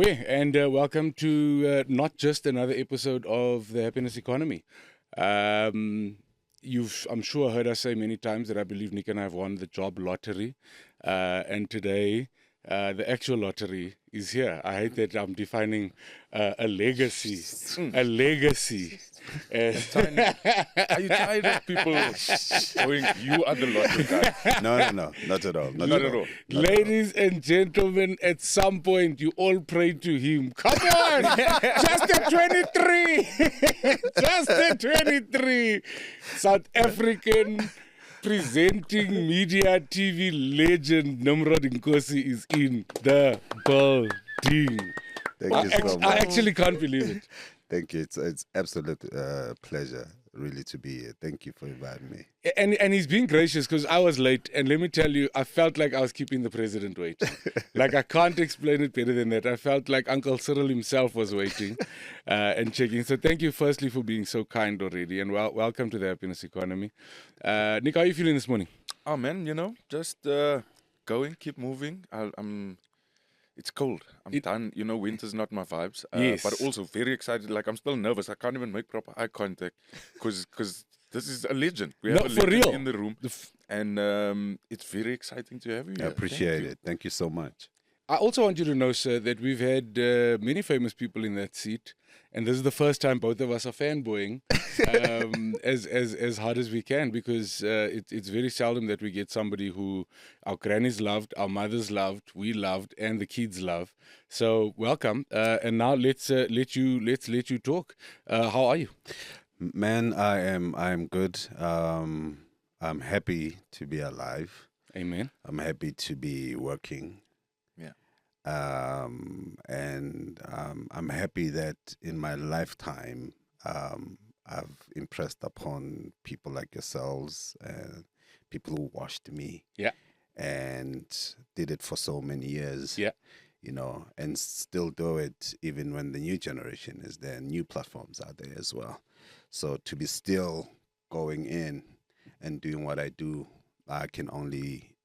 and welcome to not just another episode of the Happiness Economy. You've, I'm sure, heard us say many times that I believe Nick and I have won the job lottery, and today the actual lottery is here. I hate that I'm defining a legacy, a legacy. Are you tired of people going, you are the lottery guy? No, not at all. Not at all. Ladies and gentlemen, at some point you all pray to him. Come on! Just a 23! Just a 23! South African presenting media TV legend Nimrod Nkosi is in the building. Thank you so much. I actually can't believe it. Thank you. It's absolute pleasure, really, to be here. Thank you for inviting me. And he's being gracious because I was late. And let me tell you, I felt like I was keeping the president waiting. Like, I can't explain it better than that. I felt like Uncle Cyril himself was waiting and checking. So thank you, firstly, for being so kind already. And welcome to the Happiness Economy. Nick, how are you feeling this morning? Oh, man, just going, keep moving. It's cold. I'm done. Winter's not my vibes. Yes. But also very excited. Like, I'm still nervous. I can't even make proper eye contact because this is a legend. We have a for legend real. in the room. And it's very exciting to have you I here. appreciate it. Thank you so much. I also want you to know, sir, that we've had many famous people in that seat. And this is the first time both of us are fanboying as hard as we can, because it's very seldom that we get somebody who our grannies loved, our mothers loved, we loved, and the kids love. So welcome. And now let's let you talk. How are you? Man, I'm good. I'm happy to be alive. Amen. I'm happy to be working. And I'm happy that in my lifetime, I've impressed upon people like yourselves and people who watched me. Yeah. And did it for so many years. Yeah. And still do it even when the new generation is there, new platforms are there as well. So to be still going in and doing what I do, I can only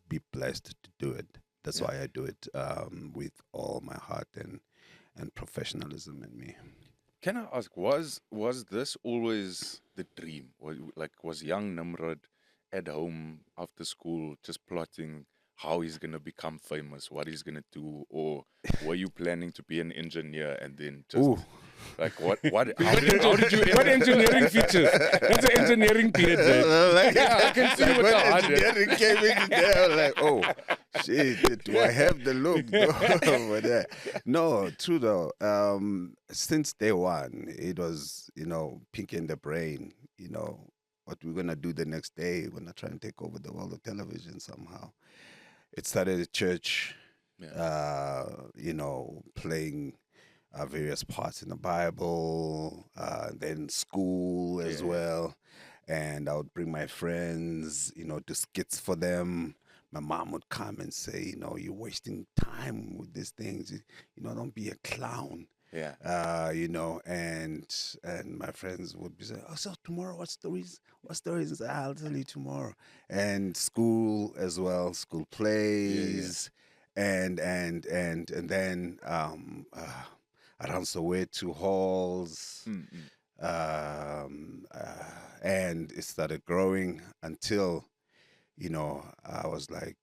be blessed to do it. That's why I do it with all my heart and professionalism in me. Can I ask, was this always the dream? Was young Nimrod at home after school just plotting how he's going to become famous, what he's going to do? Or were you planning to be an engineer and then just... Ooh. Like how did you What engineering features? That's an engineering beard. I can see what the hard engineering came in there, I was like, oh, shit, do I have the look over there? No, true though. Since day one, it was, pink in the brain, what we're going to do the next day. We're going to try and take over the world of television somehow. It started at church, playing various parts in the Bible, then school as well. And I would bring my friends, do skits for them. My mom would come and say, you're wasting time with these things. Don't be a clown. Yeah. And my friends would be saying, oh, so tomorrow, what stories? I'll tell you tomorrow. And school as well, school plays. And then around Soweto halls, and it started growing until, I was like,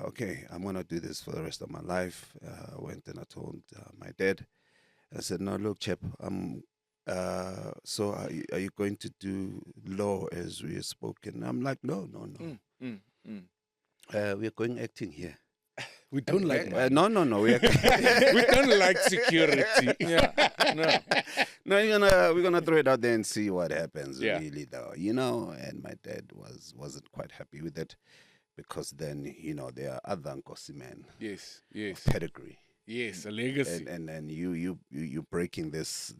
okay, I'm going to do this for the rest of my life. I went and I told my dad, I said, no, look, chap, so are you going to do law as we have spoken? I'm like, no. We're going acting here. We don't like no. we don't like security. No, we're gonna throw it out there and see what happens. Yeah. Really, though, And my dad wasn't quite happy with it because then there are other Nkosi men. Yes. Pedigree. Yes, a legacy. And you breaking this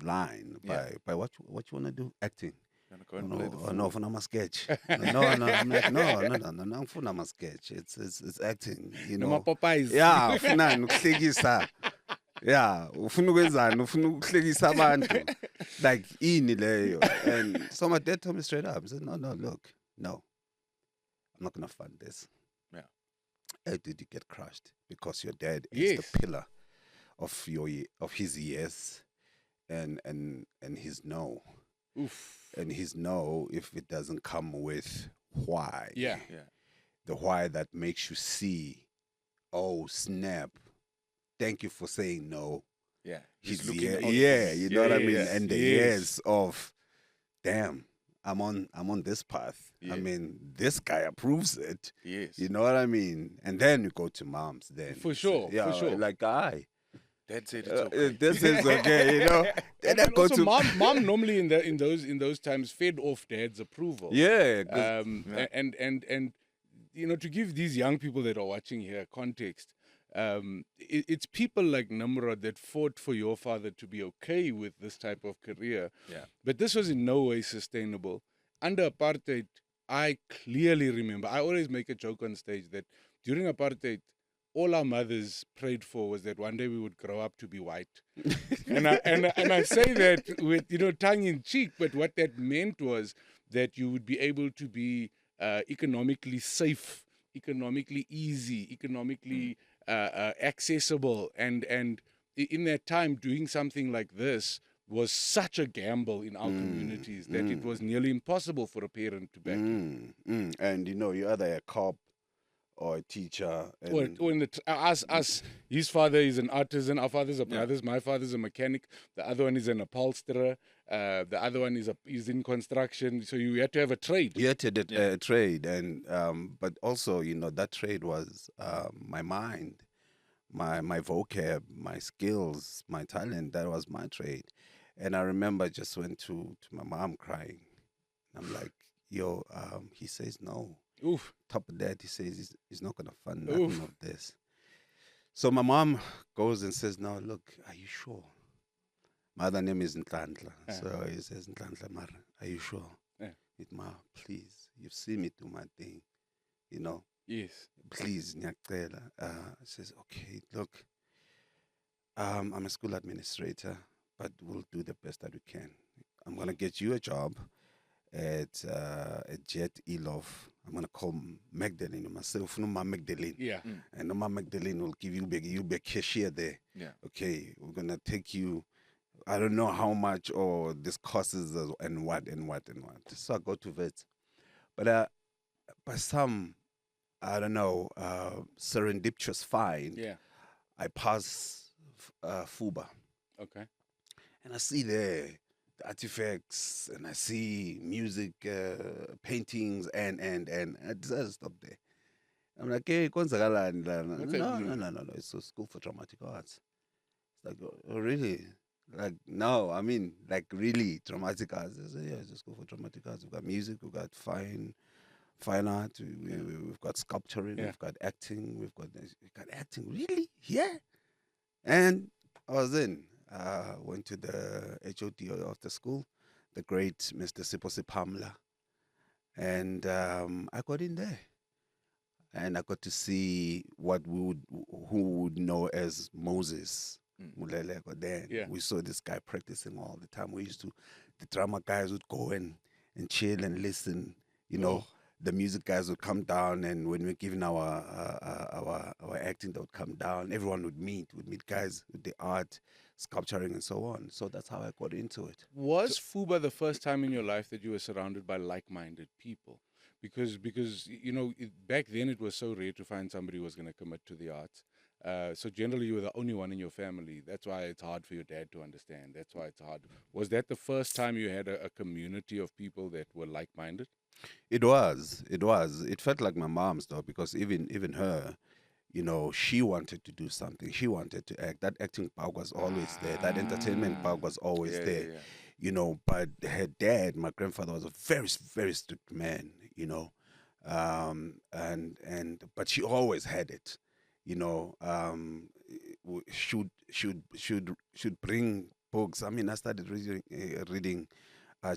line by what you wanna do? Acting. No, for my sketch. No, I'm like, no, for my sketch. It's acting, No Popeyes. Yeah, ufuna ukuhlekisa. Yeah, ufuna ukwenzani, ufuna ukuhlekisa abantu. Like ini leyo. And so my dad told me straight up. He said, no, look, no. I'm not gonna fund this. Yeah. How did you get crushed? Because your dad is the pillar of his yes and his no. Oof. And his no, if it doesn't come with why. Yeah. Yeah. The why that makes you see, oh snap, thank you for saying no. Yeah. He's He's looking out for yeah, me. you know what I mean? Yes, And the yes. yes of, damn, I'm on this path. I Yeah. mean, this guy approves it. Yes. You know what I mean? And then you go to moms then. For You sure, say, for yeah, sure. like, aye, Dad said it's okay. this is okay, you know. Then And, I and go also, to mom normally in those times fed off dad's approval. yeah, 'cause- Yeah. And you know, to give these young people that are watching here context, it's people like Nimrod that fought for your father to be okay with this type of career. Yeah. But this was in no way sustainable. Under apartheid, I clearly remember, I always make a joke on stage that during apartheid, all our mothers prayed for was that one day we would grow up to be white. and I say that with, you know, tongue in cheek, but what that meant was that you would be able to be economically safe, economically easy, economically accessible, and in that time doing something like this was such a gamble in our communities that it was nearly impossible for a parent to back you. And you know, you're either a cop or a teacher. And Or in the us, his father is an artisan. Our fathers are brothers. My father's a mechanic. The other one is an upholsterer. The other one is in construction. So you had to have a trade. you had to trade, and but also, you know, that trade was my mind, my vocab, my skills, my talent. That was my trade. And I remember I just went to my mom crying. I'm like, yo, he says no. Oof. Top of that, he says he's not gonna fund nothing Oof. of this. So my mom goes and says, no, look, are you sure? My other name is Ntlantla. So he says, Ntlantla, Mara, are you sure? Yeah. Ma, please, you've seen me do my thing, you know. Yes. Please, Nyakela. Says, okay, look, I'm a school administrator, but we'll do the best that we can. I'm gonna get you a job at Jet Elov. I'm gonna call Magdalene myself, no, Magdalene. Yeah. And Mama Magdalene will give you'll be a cashier there. Yeah. Okay, we're gonna take you. I don't know how much or this costs and what. So I go to vet, but by some, I don't know, serendipitous find, Yeah. I pass Fuba, Okay. and I see there the artifacts, and I see music, paintings, and I decided to stop there. I'm like, hey, konzakalani lana? What's that No, mean? no. It's a school for dramatic arts. It's like, oh, really? Like, no, I mean, like, really, dramatic arts. I said, yeah, it's a school for dramatic arts. We've got music, we've got fine art, we've got sculpturing, Yeah. we've got acting, we've got acting. Really? Yeah. And I was in. Went to the HOD of the school, the great Mr. Siposi Pamla. And I got in there. And I got to see who would know as Moses Muleleko then. Yeah. We saw this guy practicing all the time. The drama guys would go and chill and listen. You know, the music guys would come down, and when we're giving our acting, they would come down. Everyone would meet guys with the art, sculpturing, and so on. So that's how I got into it. Was Fuba the first time in your life that you were surrounded by like-minded people? Because you know, back then it was so rare to find somebody who was going to commit to the arts. So generally you were the only one in your family. That's why it's hard for your dad to understand. That's why it's hard. Was that the first time you had a community of people that were like-minded? It was. It felt like my mom's though, because even her, you know, she wanted to do something. She wanted to act. That acting bug was always there. That entertainment bug was always there. Yeah. You know, but her dad, my grandfather, was a very, very strict man, you know. But she always had it, you know. Should bring books. I mean, I started reading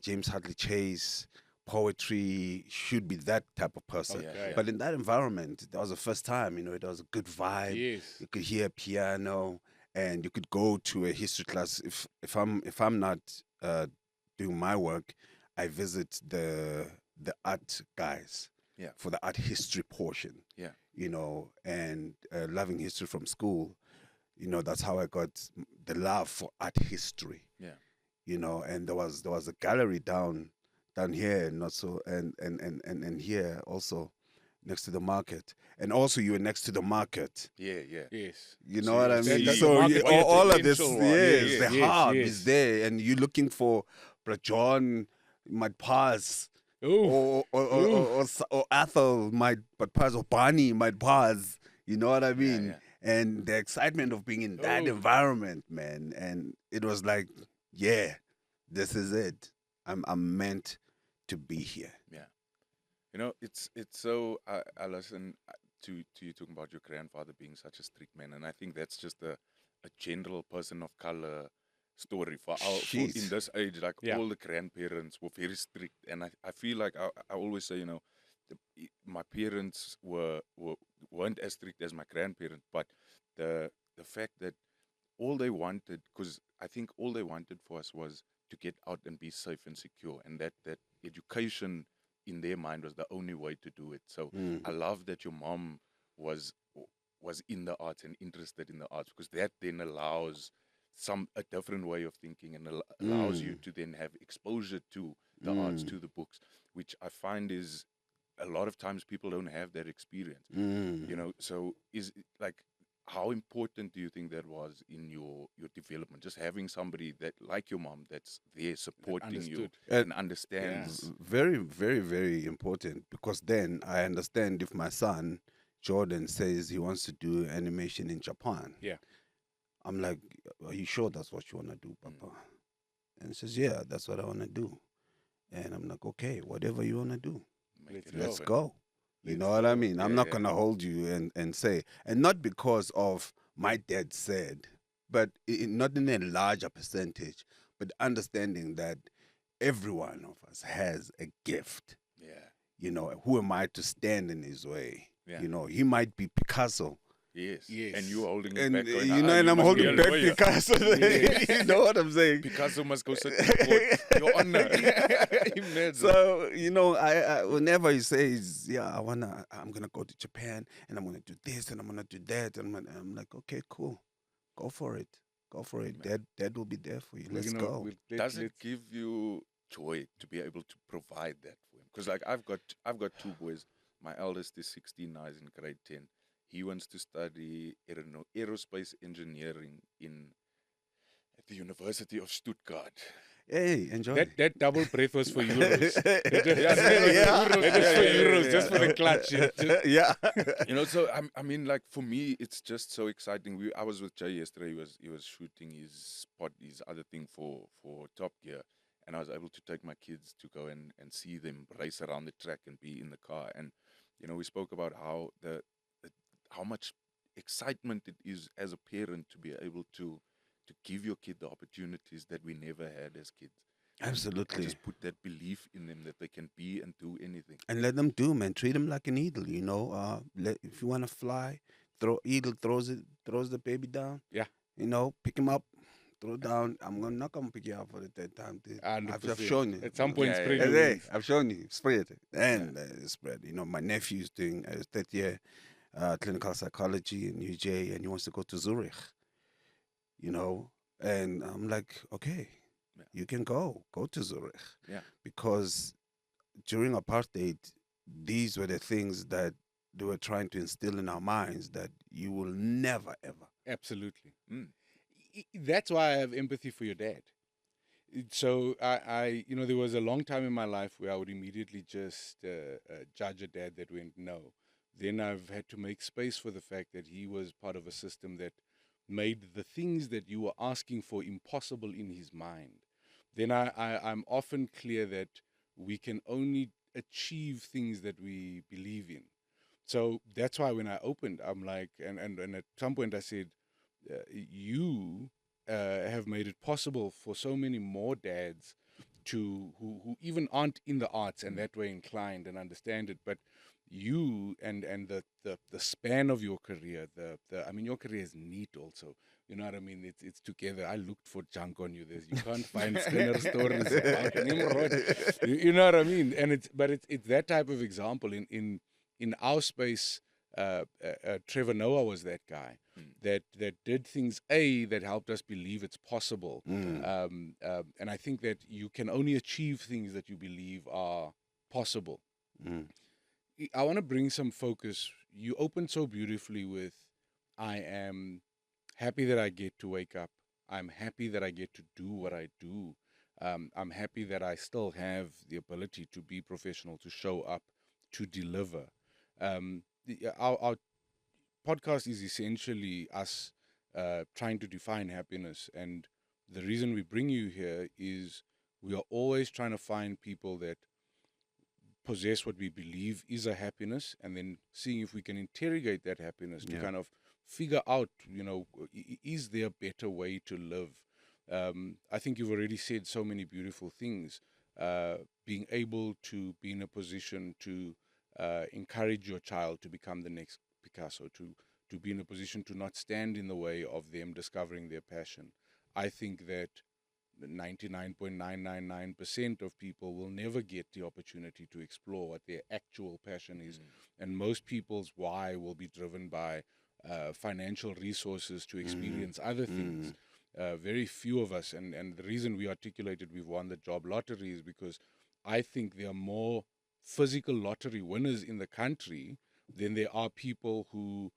James Hadley Chase, poetry. Should be that type of person. Okay. But in that environment, that was the first time, you know, it was a good vibe. Yes. You could hear piano, and you could go to a history class. If I'm not doing my work, I visit the art guys for the art history portion. Yeah. You know, and loving history from school. you know, that's how I got the love for art history. Yeah. You know, and there was a gallery down here, not so, and here also next to the market, and also you were next to the market. Yeah, yeah. Yes. You So know what you I see mean? the So market where the all of this, potential was. yes, Yes, the yes, hub yes. is there, and you're looking for Brother John might pass, Oh, or Ethel might but pass, or Barney might pass. You know what I mean? yeah. And the excitement of being in that Oh. environment, man, and it was like, yeah, this is it. I'm meant to be here. Yeah. You know, it's so. I listen to you talking about your grandfather being such a strict man, and I think that's just a general person of color story for in Jeez. this age. Like Yeah. all the grandparents were very strict, and I feel like I always say, you know, my parents weren't as strict as my grandparents, but the fact that all they wanted, because I think all they wanted for us was to get out and be safe and secure, and that education in their mind was the only way to do it. So Mm. I love that your mom was in the arts and interested in the arts, because that then allows a different way of thinking, and allows you to then have exposure to the arts, to the books, which I find is a lot of times people don't have that experience. You know, so is like, how important do you think that was in your development, just having somebody that like your mom that's there supporting you understood. and understands? Very, very, very important, because then I understand if my son Jordan says he wants to do animation in Japan. Yeah. I'm like, are you sure that's what you want to do, Papa? And he says, yeah, that's what I want to do. And I'm like, okay, whatever you want to do, Make it let's happen. go. You Let's know what I go. mean? I'm Yeah, not yeah. going to hold you and say, and not because of my dad said, but not in a larger percentage, but understanding that every one of us has a gift. Yeah, You know, who am I to stand in his way? yeah. You know, he might be Picasso. Yes. Yes. And you holding it And back going, you know, and you I'm must be holding a back lawyer. Picasso. You know what I'm saying? Picasso must go sit in court. Your Honor. Imagine. So you know, I whenever he says, "Yeah, I'm gonna go to Japan and I'm gonna do this and I'm gonna do that," and I'm like, "Okay, cool, go for it, go for it. Dad will be there for you. We're Let's gonna- go." Does it give you joy to be able to provide that for him? Because like I've got two boys. My eldest is 16 now, he's in grade 10. He wants to study aerospace engineering at the University of Stuttgart. Hey, enjoy. That double breath was for euros. Yeah. That is for euros, Yeah, just for yeah. the clutch. Yeah. You know, so I mean, like for me, it's just so exciting. I was with Jay yesterday. He was shooting his other thing for Top Gear, and I was able to take my kids to go and see them race around the track and be in the car. And you know, we spoke about how how much excitement it is as a parent to be able to give your kid the opportunities that we never had as kids. And Absolutely. just put that belief in them that they can be and do anything. And let them do, man. Treat them like an eagle. You know, if you want to fly, eagle throws the baby down. Yeah. You know, pick him up, throw it down. I'm not gonna pick you up for the third time. I've 100%. shown you. At some point, Yeah, spread yeah, your Hey, wings. I've shown you. Spread it. And spread. You know, my nephew's doing his third year clinical psychology in UJ, and he wants to go to Zurich. You know, and I'm like, okay, Yeah. you can go to Zurich. Yeah. Because during apartheid, these were the things that they were trying to instill in our minds, that you will never ever. Absolutely. Mm. That's why I have empathy for your dad. So you know, there was a long time in my life where I would immediately just judge a dad that went no. Then I've had to make space for the fact that he was part of a system that made the things that you were asking for impossible in his mind. Then I'm often clear that we can only achieve things that we believe in. So that's why when I opened, I'm like, and at some point I said, you have made it possible for so many more dads who even aren't in the arts and that way inclined and understand it, but you and the span of your career, I mean, your career is neat also. You know what I mean? It's together. I looked for junk on you. You can't find Skinner stories about Nimrod. You know what I mean? And it's that type of example in our space. Trevor Noah was that guy that did things that helped us believe it's possible. And I think that you can only achieve things that you believe are possible. I want to bring some focus. You opened so beautifully with, I am happy that I get to wake up. I'm happy that I get to do what I do. I'm happy that I still have the ability to be professional, to show up, to deliver. Our podcast is essentially us trying to define happiness. And the reason we bring you here is we are always trying to find people that possess what we believe is a happiness, and then seeing if we can interrogate that happiness to kind of figure out, is there a better way to live? I think you've already said so many beautiful things. Being able to be in a position to encourage your child to become the next Picasso, to be in a position to not stand in the way of them discovering their passion. I think that 99.999% of people will never get the opportunity to explore what their actual passion is. And most people's why will be driven by financial resources to experience other things. Very few of us, and the reason we articulated we've won the job lottery is because I think there are more physical lottery winners in the country than there are people who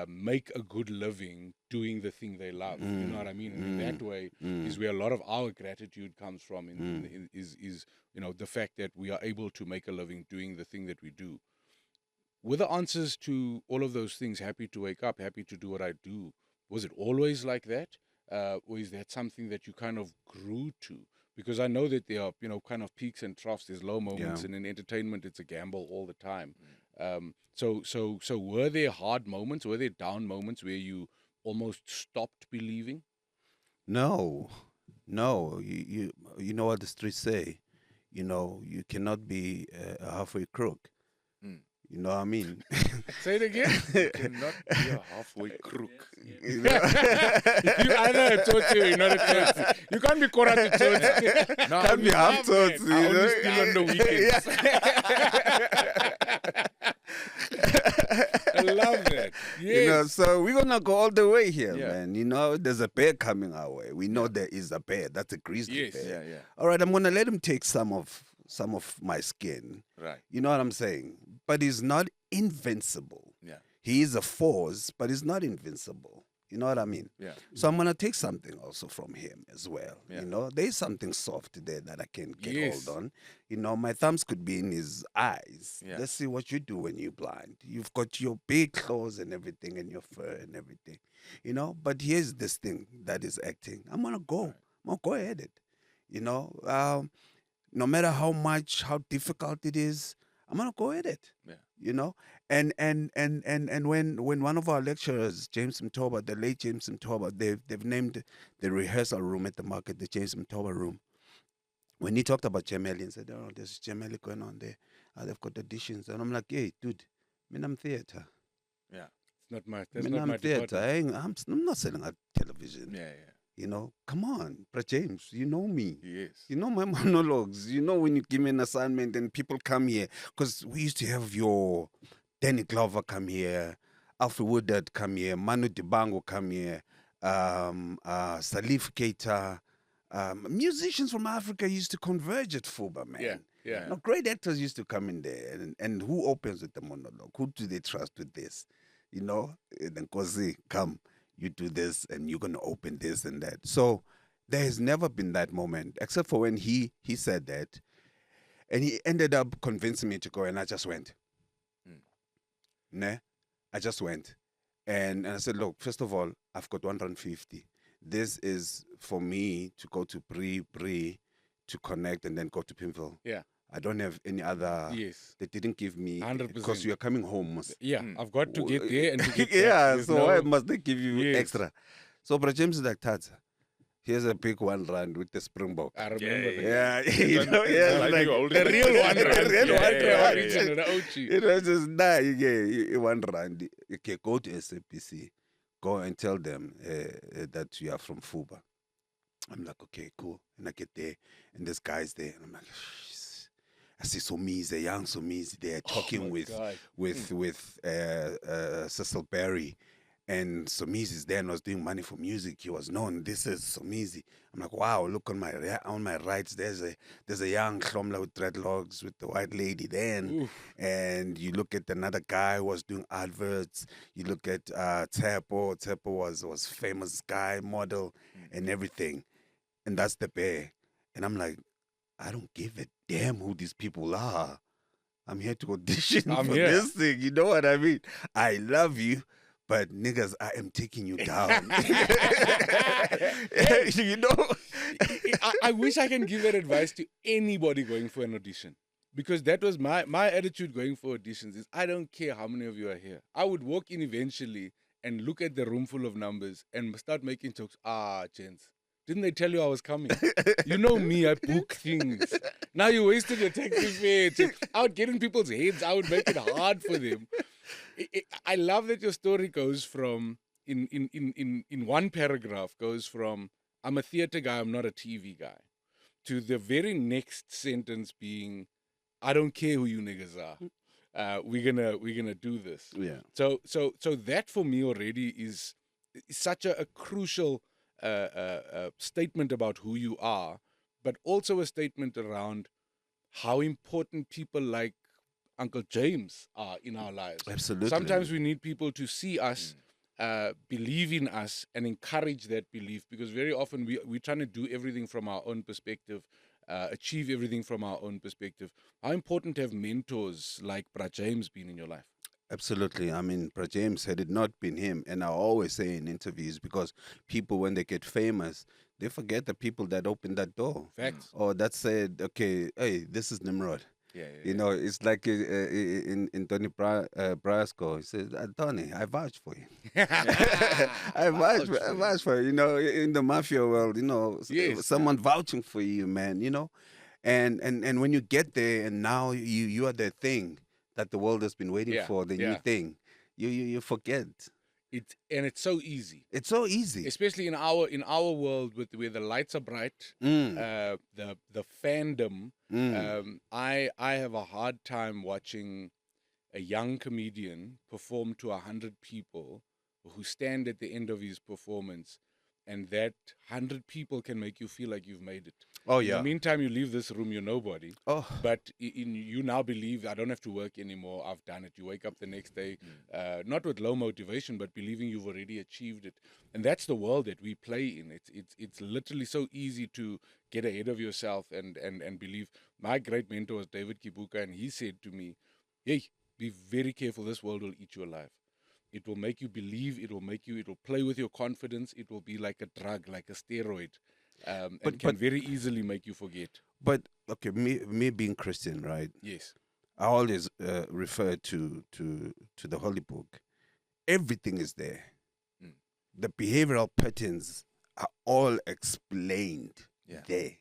make a good living doing the thing they love. You know what I mean? And in that way is where a lot of our gratitude comes from. Is the fact that we are able to make a living doing the thing that we do. With the answers to all of those things, happy to wake up, happy to do what I do. Was it always like that, or is that something that you kind of grew to? Because I know that there are kind of peaks and troughs. There's low moments, and in entertainment, it's a gamble all the time. So were there hard moments? Were there down moments where you almost stopped believing? No. You know what the streets say. You cannot be a halfway crook. You know what I mean? Say it again. You cannot be a halfway crook. You know? You either a Tsotsi or you're not a Tsotsi. You can't be Kora to Tsotsi. No, Can't be half Tsotsi. I only steal on the weekends. I love that. Yes. So we're gonna go all the way here, Yeah. man. There's a bear coming our way. We know there is a bear. That's a grizzly Yes. bear. Yeah. All right, I'm gonna let him take some of my skin. Right. You know what I'm saying? But he's not invincible. Yeah. He is a force, but he's not invincible. You know what I mean? Yeah. So I'm gonna take something also from him as well. Yeah. There's something soft there that I can get Yes. hold on. My thumbs could be in his eyes. Yeah. Let's see what you do when you're blind. You've got your big claws and everything, and your fur and everything. But here's this thing that is acting. I'm gonna go. Right. I'm gonna go at it. No matter how difficult it is, I'm gonna go at it. Yeah. And when one of our lecturers, James Mtoba, the late James Mtoba, they've named the rehearsal room at the market the James Mtoba room. When he talked about Gemeli and said, "Oh, there's Gemeli going on there. They've got auditions," and I'm like, "Hey, dude, I'm theater. Yeah. It's not my. I That's mean, not I'm my theater. department. I'm not selling a television. Yeah. Come on, Brother James, you know me. Yes. You know my monologues. When you give me an assignment and people come here. Because we used to have your Danny Glover come here, Alfred Woodard come here, Manu Dibango come here, Salif Keita. Musicians from Africa used to converge at Fuba, man. Yeah. Great actors used to come in there. And who opens with the monologue? Who do they trust with this? And then Nkosi, come. You do this and you're going to open this and that. So there has never been that moment, except for when he said that. And he ended up convincing me to go, and I just went. I just went. And I said, look, first of all, I've got 150. This is for me to go to Pre, to connect, and then go to Pimville. Yeah. I don't have any other. Yes. They didn't give me 100%. because you are coming home. Yeah. I've got to get there and to get Yeah, back. There's so no- why must they give you Yes. extra? So Brother James is like, Tata, here's a big one-rand with the Springbok. I remember that. Yeah, Like like you hold The it. real one. The rand. real Yeah, one yeah, rand. original, the OG. It was just you get 1 rand. Okay, go to SAPC, go and tell them that you are from Fuba. I'm like, okay, cool. And I get there, and this guy's there, and I'm like, "Shh." I see Somizi, young Somizi there talking my God. with Cecil Berry. And Somizi then was doing Money for Music. He was known. This is Somizi. I'm like, wow! Look on my right. There's a young Hlomla with dreadlocks with the white lady. Then, and you look at another guy who was doing adverts. You look at Tepo. Tepo was famous guy, model, and everything. And that's the bear. And I'm like, I don't give a damn who these people are. I'm here to audition for this thing. You know what I mean? I love you. But niggas, I am taking you down. You know? I wish I can give that advice to anybody going for an audition. Because that was my attitude going for auditions is I don't care how many of you are here. I would walk in eventually and look at the room full of numbers and start making jokes. Gents, didn't they tell you I was coming? You know me, I book things. Now you wasted your taxi fare. I would get in people's heads. I would make it hard for them. I love that your story goes from, in one paragraph, goes from, I'm a theater guy, I'm not a TV guy, to the very next sentence being, I don't care who you niggas are. We're gonna do this. Yeah. So that for me already is such a crucial statement about who you are, but also a statement around how important people like Uncle James are in our lives. Absolutely. Sometimes we need people to see us, believe in us, and encourage that belief, because very often we're trying to do everything from our own perspective, achieve everything from our own perspective. How important have mentors like Bra James been in your life? Absolutely. I mean, Bra James, had it not been him, and I always say in interviews, because people, when they get famous, they forget the people that opened that door. Facts. Or that said, okay, hey, this is Nimrod. You know, it's like in Tony Brasco. He says, Tony, I vouch for you. I vouch for you. You know, in the mafia world, you know, someone vouching for you, man, you know. And when you get there and now you are the thing that the world has been waiting for, the new thing, you forget. It's so easy. It's so easy, especially in our world where the lights are bright, the fandom. I have a hard time watching a young comedian perform to 100 people who stand at the end of his performance, and that 100 people can make you feel like you've made it. Oh yeah. In the meantime, you leave this room, you're nobody. Oh. But you now believe I don't have to work anymore. I've done it. You wake up the next day, not with low motivation, but believing you've already achieved it. And that's the world that we play in. It's literally so easy to get ahead of yourself and believe. My great mentor was David Kibuka, and he said to me, "Hey, be very careful. This world will eat you alive. It will make you believe. It will play with your confidence. It will be like a drug, like a steroid." And can very easily make you forget. But okay, me being Christian, right? Yes. I always refer to the Holy Book. Everything is there. The behavioral patterns are all explained there.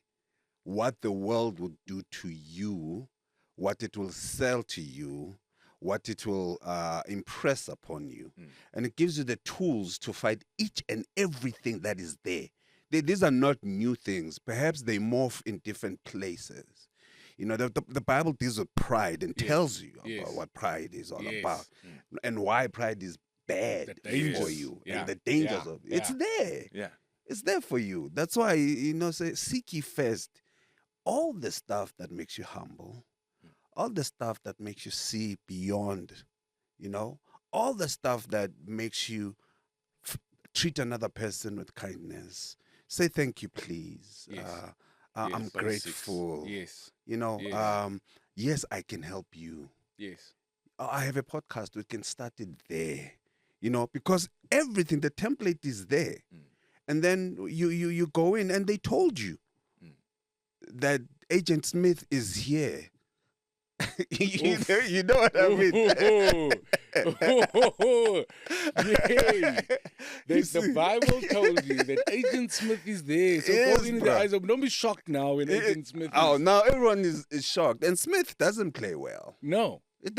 What the world will do to you, what it will sell to you, what it will impress upon you, and it gives you the tools to fight each and everything that is there. These are not new things. Perhaps they morph in different places. You know, the Bible deals with pride and tells you about what pride is all about and why pride is bad for you and the dangers of it. It's there. Yeah. It's there for you. That's why, you know, say, seek ye first all the stuff that makes you humble, all the stuff that makes you see beyond, you know, all the stuff that makes you treat another person with kindness. Say thank you, please. Yes. I'm grateful. Yes. You know, yes, I can help you. Yes. I have a podcast. We can start it there. You know, because everything, the template is there. And then you go in and they told you that Agent Smith is here. You know what I mean? The Bible told you that Agent Smith is there. So Yes, go in the bruh. eyes of, don't be shocked now when Agent Smith Oh, is. now everyone is shocked. And Smith doesn't play well. No. It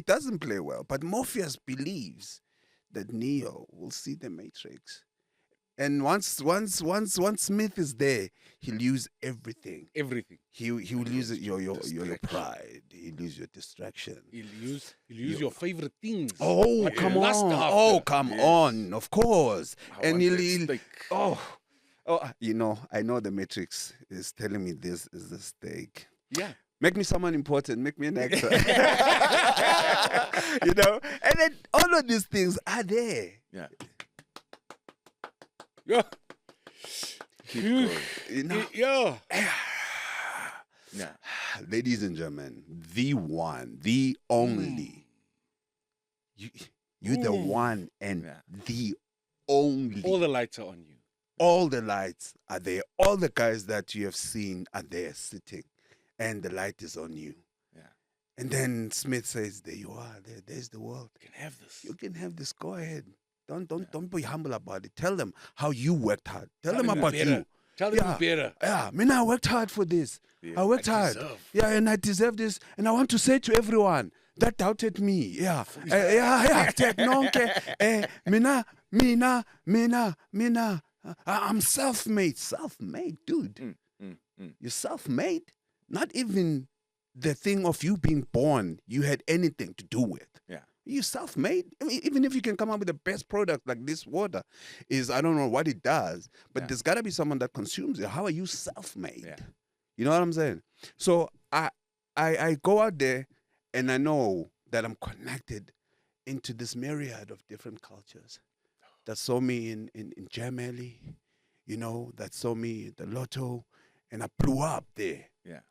doesn't play well. But Morpheus believes that Neo will see the Matrix. And once Smith is there, he'll lose everything. Everything. He will lose your distraction. pride. He'll lose your distraction. He'll use your favorite things. Oh, what you come lust on. after. Oh, come Yes. on. Of course. I And want that he'll steak. oh, I know the Matrix is telling me this is the steak. Yeah. Make me someone important. Make me an actor. You know? And then all of these things are there. Yeah. Yeah. Keep going. You know? Yeah. Yeah. Ladies and gentlemen, the one, the only. You're the one and Yeah. the only. All the lights are on you. All the lights are there. All the guys that you have seen are there sitting, and the light is on you. Yeah. And then Smith says, "There you are. There's the world. You can have this. You can have this. Go ahead. Don't be humble about it. Tell them how you worked hard. Tell them you're about better. you. Tell them Yeah. you're better. Yeah, man, I worked hard for this. Yeah, I worked I hard. deserve. Yeah, and I deserve this. And I want to say to everyone that doubted me, mina. I'm self-made. Self-made, dude. You're self-made. Not even the thing of you being born, you had anything to do with. Yeah. You self-made. I mean, even if you can come up with the best product like this water, I don't know what it does, but Yeah. there's got to be someone that consumes it. How are you self-made? Yeah. You know what I'm saying? So I go out there and I know that I'm connected into this myriad of different cultures that saw me in Germany, that saw me at the Lotto, and I blew up there. Yeah.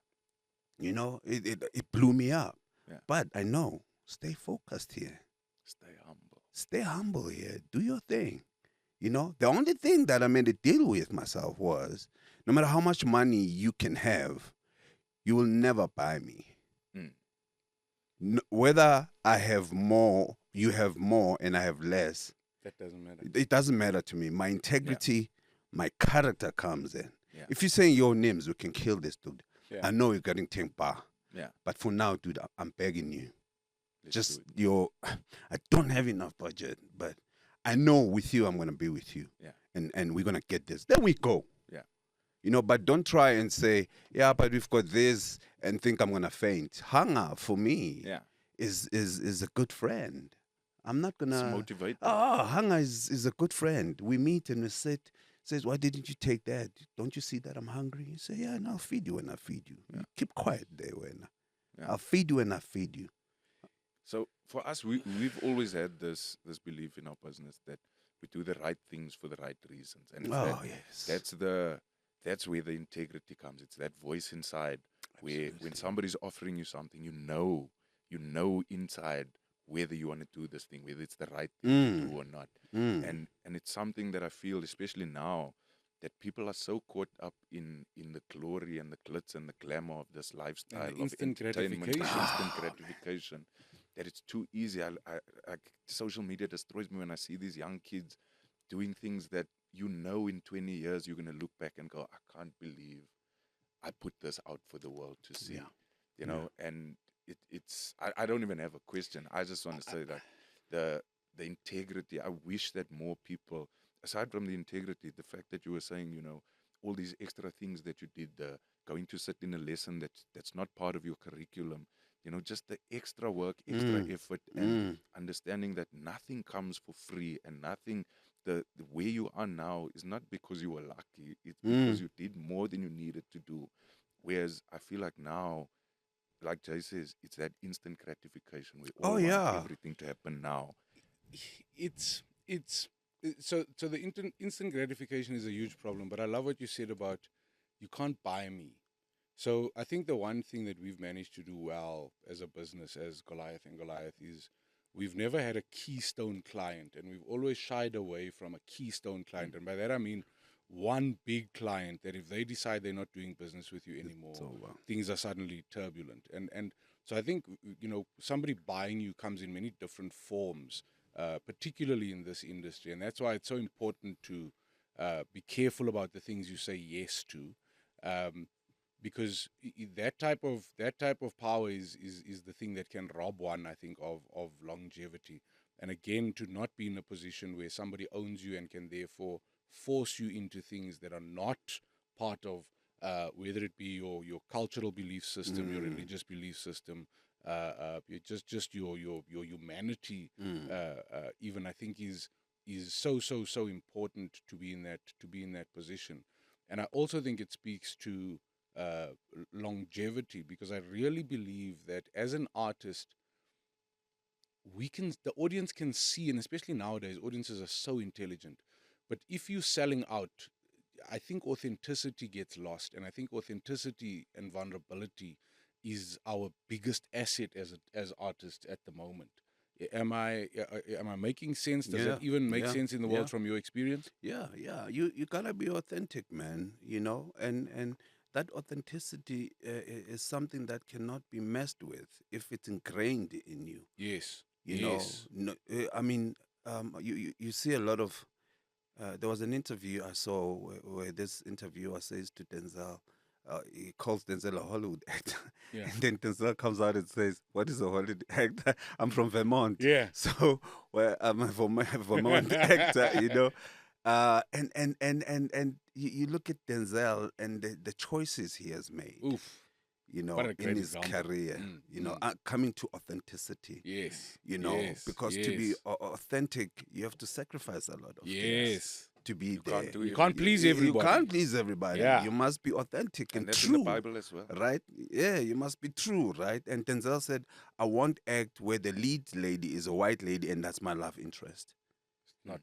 It blew me up. Yeah. But I know, stay focused here. Stay humble. Stay humble here. Do your thing. The only thing that I made to deal with myself was no matter how much money you can have, you will never buy me. Whether I have more, you have more, and I have less, That doesn't matter. it doesn't matter to me. My integrity, my character comes in. Yeah. If you're saying your names, we can kill this dude. Yeah. I know you're getting 10 bar. Yeah. But for now, dude, I'm begging you. Let's Just do I don't have enough budget, but I know with you, I'm going to be with you. Yeah. And we're going to get this. Then we go. Yeah. But don't try and say, yeah, but we've got this and think I'm going to faint. Hunger for me Yeah. is a good friend. I'm not going It's to. motivate. Hunger is a good friend. We meet and we sit. Says, why didn't you take that? Don't you see that I'm hungry? You say, yeah, and I'll feed you when I feed you. Yeah. Keep quiet there when Yeah. I'll feed you when I feed you. So for us, we've always had this belief in our business that we do the right things for the right reasons, and it's Yes. that's where the integrity comes. It's that voice inside where when somebody's offering you something, you know inside whether you want to do this thing, whether it's the right thing to do or not. And it's something that I feel, especially now, that people are so caught up in the glory and the glitz and the glamour of this lifestyle of instant entertainment, gratification. instant gratification, that it's too easy. I social media destroys me when I see these young kids doing things that in 20 years you're going to look back and go, I can't believe I put this out for the world to see. Yeah. And it's I don't even have a question. I just want to say that the integrity, I wish that more people, aside from the integrity, the fact that you were saying, all these extra things that you did, going to sit in a lesson that's not part of your curriculum, just the extra work, extra effort, and understanding that nothing comes for free, and nothing, the way you are now is not because you were lucky, it's because you did more than you needed to do. Whereas I feel like now, like Jay says, it's that instant gratification. We all want everything to happen now. So the instant gratification is a huge problem, but I love what you said about you can't buy me. So I think the one thing that we've managed to do well as a business, as Goliath and Goliath, is we've never had a keystone client, and we've always shied away from a keystone client. And by that I mean one big client that if they decide they're not doing business with you anymore, things are suddenly turbulent. And so I think, somebody buying you comes in many different forms, particularly in this industry. And that's why it's so important to be careful about the things you say yes to, because that type of power is the thing that can rob one, I think, of longevity. And again, to not be in a position where somebody owns you and can therefore force you into things that are not part of whether it be your cultural belief system, your religious belief system, just your humanity. Even I think is so important to be in that position, and I also think it speaks to longevity, because I really believe that as an artist, the audience can see, and especially nowadays, audiences are so intelligent. But if you're selling out, I think authenticity gets lost, and I think authenticity and vulnerability is our biggest asset as artists at the moment. Am I making sense? Does that even make sense in the world from your experience? Yeah. You gotta be authentic, man. And that authenticity is something that cannot be messed with if it's ingrained in you. Yes. No, I mean, you see a lot of. There was an interview I saw where this interviewer says to Denzel, he calls Denzel a Hollywood actor. Yeah. And then Denzel comes out and says, "What is a Hollywood actor? I'm from Vermont." Yeah. So, well, I'm a Vermont actor. And you look at Denzel and the choices he has made. Oof. What a In great his example. career, coming to authenticity. Yes. Because to be authentic, you have to sacrifice a lot of things Yes. to be there. You can't please everybody. You can't please everybody. Yeah. You must be authentic and that's true. in the Bible as well. Right? Yeah, you must be true, right? And Denzel said, "I won't act where the lead lady is a white lady and that's my love interest."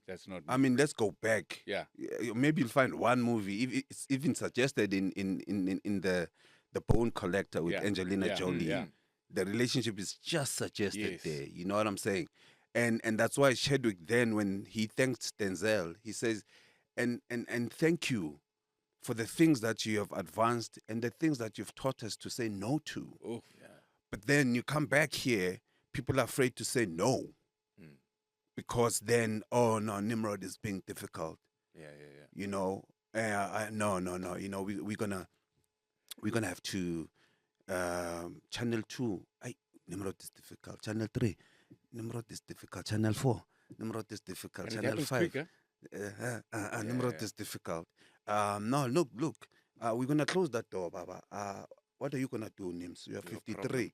That's not. I mean, let's go back. Yeah. Maybe you'll find one movie. It's even suggested in the Bone Collector with Angelina Jolie. Yeah. The relationship is just suggested Yes. there. You know what I'm saying? And that's why Chadwick then, when he thanks Denzel, he says, and thank you for the things that you have advanced and the things that you've taught us to say no to. Oh. But then you come back here, people are afraid to say no. Because then, oh no, Nimrod is being difficult. Yeah. No. We're gonna have to channel 2. Nimrod is difficult. Channel 3. Nimrod is difficult. Channel 4. Nimrod is difficult. And it Channel happens 5. quicker. Nimrod is difficult. No, look. We're gonna close that door, Baba. What are you gonna do, Nims? You are 53.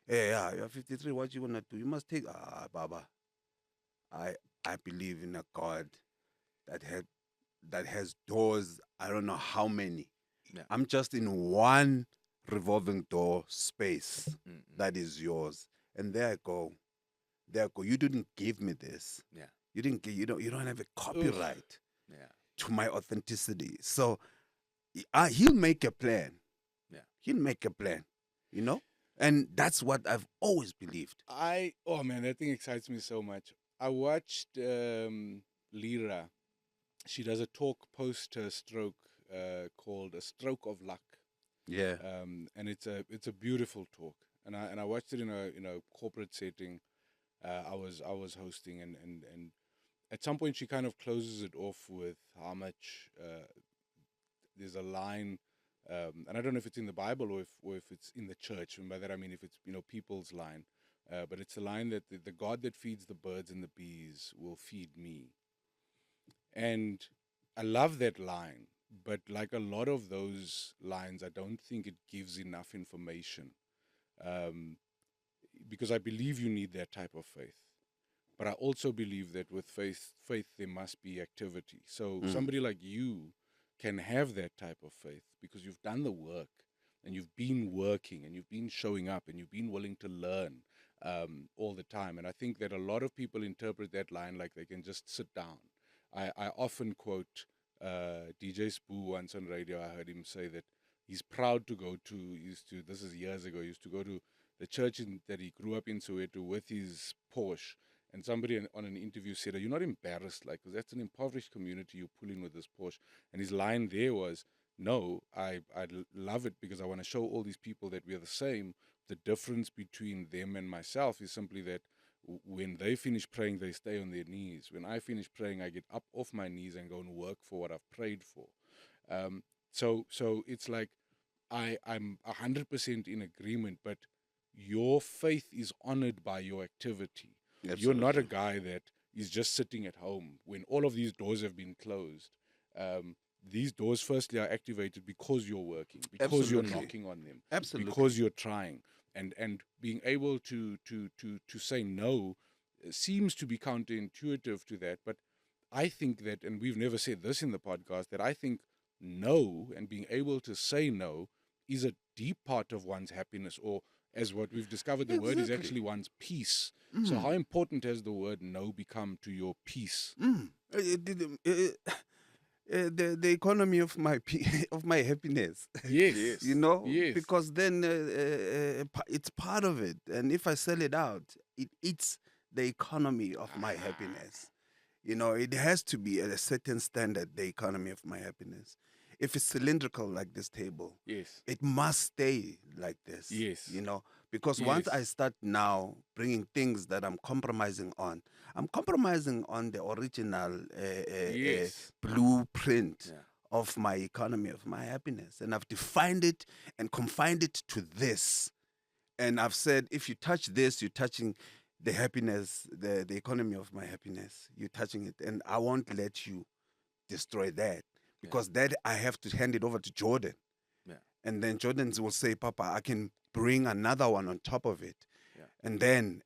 Yeah, you are 53. What you gonna do? You must take Baba. I believe in a God that has doors. I don't know how many. Yeah. I'm just in one revolving door space that is yours, and there I go. You didn't give me this. Yeah. You didn't. You don't have a copyright to my authenticity. So he'll make a plan. Yeah. He'll make a plan. And that's what I've always believed. Oh man, that thing excites me so much. I watched Lyra. She does a talk post her stroke called "A Stroke of Luck." Yeah. And it's a beautiful talk. And I watched it in a corporate setting. I was hosting, and at some point she kind of closes it off with how much there's a line, and I don't know if it's in the Bible or if it's in the church. And by that I mean if it's people's line. But it's a line that the God that feeds the birds and the bees will feed me. And I love that line, but like a lot of those lines, I don't think it gives enough information, because I believe you need that type of faith. But I also believe that with faith there must be activity. So somebody like you can have that type of faith because you've done the work and you've been working and you've been showing up and you've been willing to learn all the time. And I think that a lot of people interpret that line like they can just sit down. I often quote DJ Spoo once on radio. I heard him say that he's proud to go to, this is years ago, he used to go to the church that he grew up in Soweto with his Porsche. And somebody on an interview said, "Are you not embarrassed? Because that's an impoverished community you're pulling with this Porsche." And his line there was, "No, I love it because I want to show all these people that we are the same. The difference between them and myself is simply that when they finish praying, they stay on their knees. When I finish praying, I get up off my knees and go and work for what I've prayed for." So it's like I'm 100% in agreement, but your faith is honored by your activity. Absolutely. You're not a guy that is just sitting at home when all of these doors have been closed. these doors firstly are activated because you're working, because you're Absolutely. knocking on them, Absolutely. because you're trying, and being able to say no seems to be counterintuitive to that. But I think that, and we've never said this in the podcast, that I think no and being able to say no is a deep part of one's happiness, or as what we've discovered, the word is Exactly. actually one's peace. So how important has the word no become to your peace? The economy of my of my happiness. Yes. You know, Yes. because then it's part of it, and if I sell it out, it eats the economy of my happiness. You know, it has to be at a certain standard, the economy of my happiness. If it's cylindrical like this table, Yes. it must stay like this. Yes. You know, because once Yes. I start now bringing things that I'm compromising on the original Yes. blueprint Yeah. of my economy of my happiness, and I've defined it and confined it to this. And I've said, if you touch this, you're touching the happiness, the economy of my happiness. You're touching it, and I won't let you destroy that, because that I have to hand it over to Jordan. Yeah. And then Jordan will say, Papa, I can bring another one on top of it. Yeah. And then.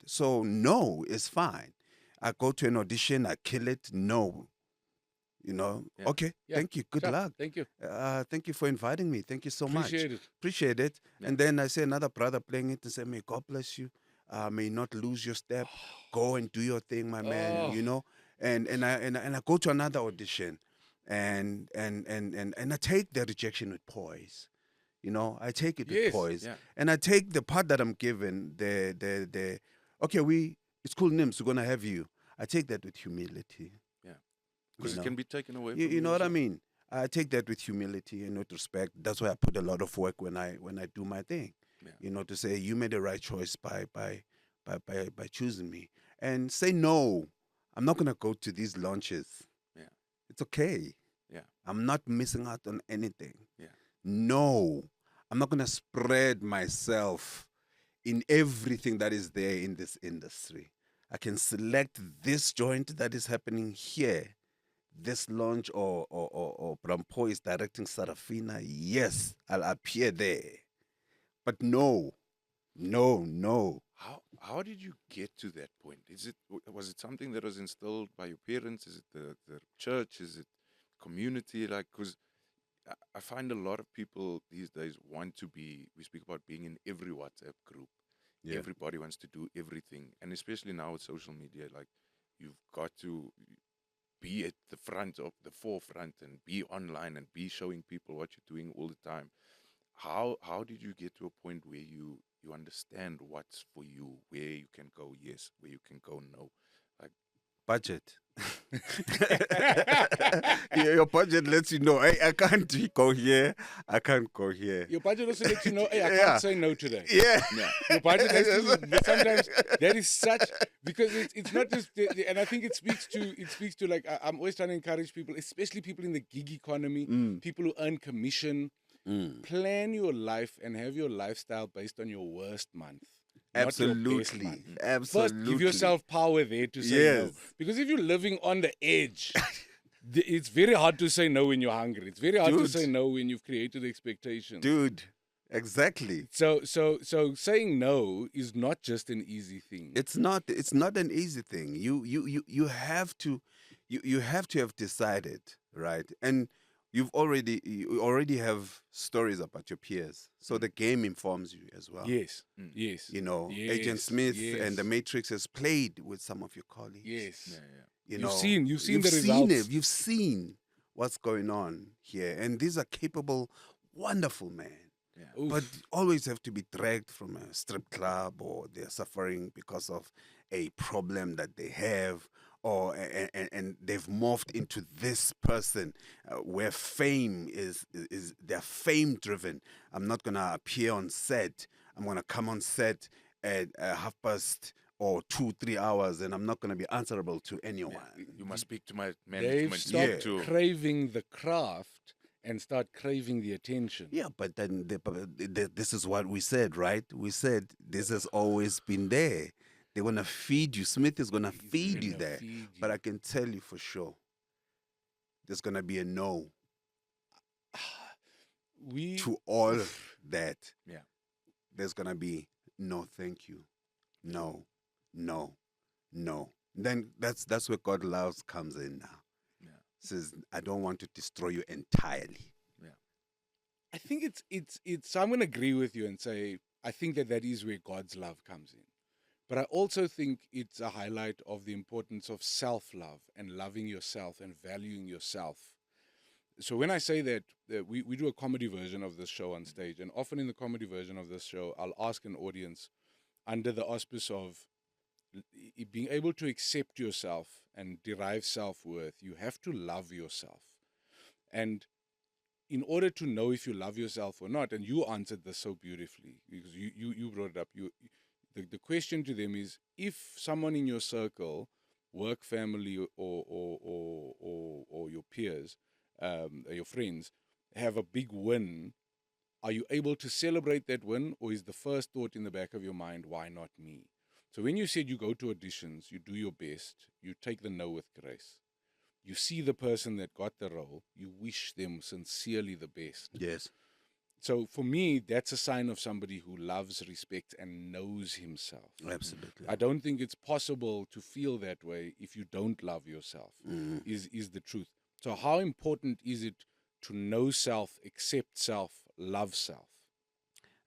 So no is fine. I go to an audition, I kill it, no. You know, Yeah. okay, Yeah. thank you, good Sure. luck. Thank you. Thank you for inviting me. Thank you so much. Appreciate it. Appreciate it. Yeah. And then I say another brother playing it and say, may God bless you. May you not lose your step. Go and do your thing, my man. Oh. You know. And I go to another audition, and I take the rejection with poise. You know, I take it with Yes. poise, Yeah. and I take the part that I'm given. Okay, it's cool, Nims. We're gonna have you. I take that with humility. Because You it know. can be taken away You, from you know what I as well. mean? I take that with humility and with respect. That's why I put a lot of work when I do my thing. Yeah. You know, to say you made the right choice by choosing me, and say no. I'm not gonna go to these launches. Yeah. It's okay. Yeah. I'm not missing out on anything. Yeah. No, I'm not gonna spread myself in everything that is there in this industry. I can select this joint that is happening here. This launch or Brampo is directing Sarafina. Yes, I'll appear there. But no. How did you get to that point? Was it something that was instilled by your parents? Is it the church? Is it community? Like, because I find a lot of people these days want to be. We speak about being in every WhatsApp group. Yeah. Everybody wants to do everything, and especially now with social media, like you've got to be at the forefront, and be online and be showing people what you're doing all the time. How did you get to a point where you understand what's for you, where you can go yes, where you can go no? Like, Budget. Your budget lets you know, hey, I can't go here. I can't go here. Your budget also lets you know, hey, I Yeah. can't say no today. Yeah. yeah, Your budget has to, but sometimes that is such, because it's not just, and I think it speaks to like, I'm always trying to encourage people, especially people in the gig economy, people who earn commission, plan your life and have your lifestyle based on your worst month. not your best Absolutely. month. Absolutely. First, give yourself power there to say no. Yes. Because if you're living on the edge, it's very hard to say no when you're hungry. It's very hard to Dude. say no when you've created expectations. Dude, exactly. So saying no is not just an easy thing. It's not an easy thing. You have to have decided, right? And you already have stories about your peers. So the game informs you as well. Yes. Yes. You know, Yes, Agent Smith yes. and the Matrix has played with some of your colleagues. Yes. Yeah. You You've know, seen the seen results. it. You've seen what's going on here, and these are capable, wonderful men. Yeah. Oof. But always have to be dragged from a strip club, or they're suffering because of a problem that they have, or and they've morphed into this person where fame is they're fame driven. I'm not gonna appear on set. I'm gonna come on set at 1:30 or 2-3 hours, and I'm not gonna be answerable to anyone. You must speak to my They've management stopped too. craving the craft and start craving the attention. Yeah, but then this is what we said, right? We said this has always been there. They're gonna feed you. Smith is gonna feed you gonna there. feed But you. I can tell you for sure, there's gonna be a no We to all that. Yeah. There's gonna be no, thank you, no, no, no. Then that's where God loves comes in now. Yeah. Says, I don't want to destroy you entirely. I think it's. I'm going to agree with you and say I think that is where God's love comes in. But I also think it's a highlight of the importance of self-love and loving yourself and valuing yourself. So when I say that, we do a comedy version of this show on stage, and often in the comedy version of this show, I'll ask an audience under the auspice of being able to accept yourself and derive self-worth, you have to love yourself. And in order to know if you love yourself or not, and you answered this so beautifully because you brought it up. The question to them is, if someone in your circle, work, family, or your peers, your friends, have a big win, are you able to celebrate that win, or is the first thought in the back of your mind, why not me? So when you said you go to auditions, you do your best, you take the no with grace. You see the person that got the role, you wish them sincerely the best. Yes. So for me, that's a sign of somebody who loves, respects, and knows himself. Absolutely. I don't think it's possible to feel that way if you don't love yourself, is the truth. So how important is it to know self, accept self, love self?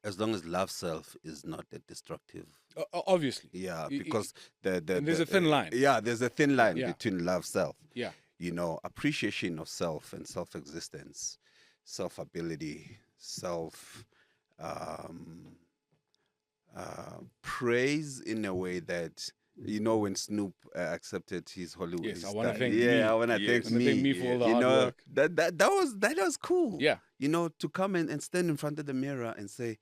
As long as love self is not that destructive. Obviously. Yeah, because and there's a thin line. Yeah, there's a thin line Yeah. between love self. Yeah. You know, appreciation of self and self-existence, self-ability, praise in a way that, you know, when Snoop accepted his Hollywood. Yes, I his wanna star- thank yeah, me. I want to Yes. thank Wanna me. thank me for all the you hard know, work. that was cool. Yeah. You know, to come and stand in front of the mirror and say,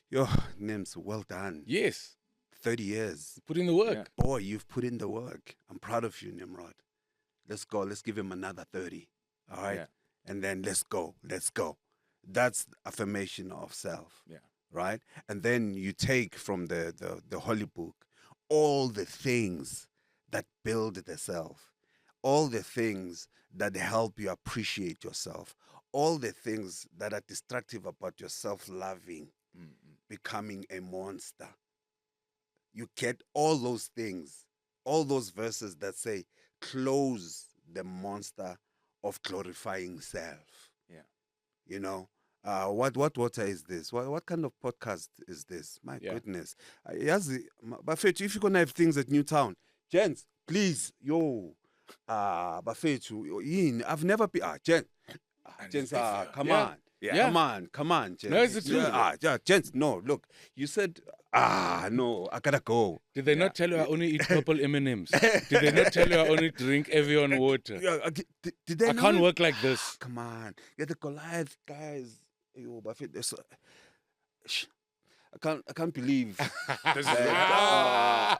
"Yo, Nims, well done. Yes. 30 years. Put in the work. Yeah. Boy, you've put in the work. I'm proud of you, Nimrod. Let's go. Let's give him another 30. All right? Yeah. And then let's go. Let's go." That's affirmation of self. Yeah. Right? And then you take from the Holy Book all the things that build the self, all the things that help you appreciate yourself, all the things that are destructive about your self-loving, becoming a monster. You get all those things, all those verses that say, close the monster of glorifying self. Yeah. You know, what water is this? What kind of podcast is this? My Yeah. goodness. Bafethu, if you're going to have things at Newtown, gents, please, yo, Bafethu, I've never been, gents, gents, come Yeah. on. Yeah. Come on, gents. No, it's the truth. Yeah, gents, no, look, you said, no, I gotta go. Did they not tell you I only eat purple M&Ms? Did they not tell you I only drink Evian water? Yeah, did they I know can't it? work like this. Come on, get the Goliath guys. Yo, Buffett, I can't believe. I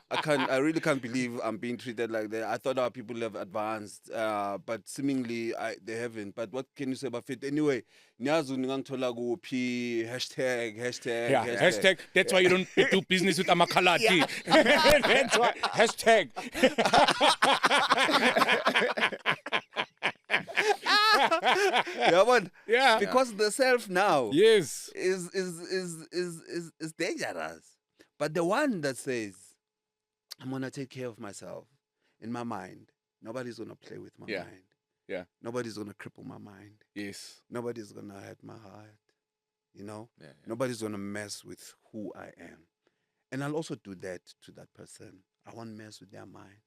really can't believe I'm being treated like that. I thought our people have advanced, but seemingly they haven't. But what can you say about it? Anyway, Nyazu Ninganthola P hashtag. Yeah, hashtag. That's why you don't do business with Amakalati. That's why. Hashtag. Yeah, but Yeah. because the self now Yes. is dangerous. But the one that says, I'm gonna take care of myself in my mind, nobody's gonna play with my Yeah. mind. Yeah. Nobody's gonna cripple my mind. Yes. Nobody's gonna hurt my heart. You know? Yeah. Nobody's gonna mess with who I am. And I'll also do that to that person. I won't mess with their mind.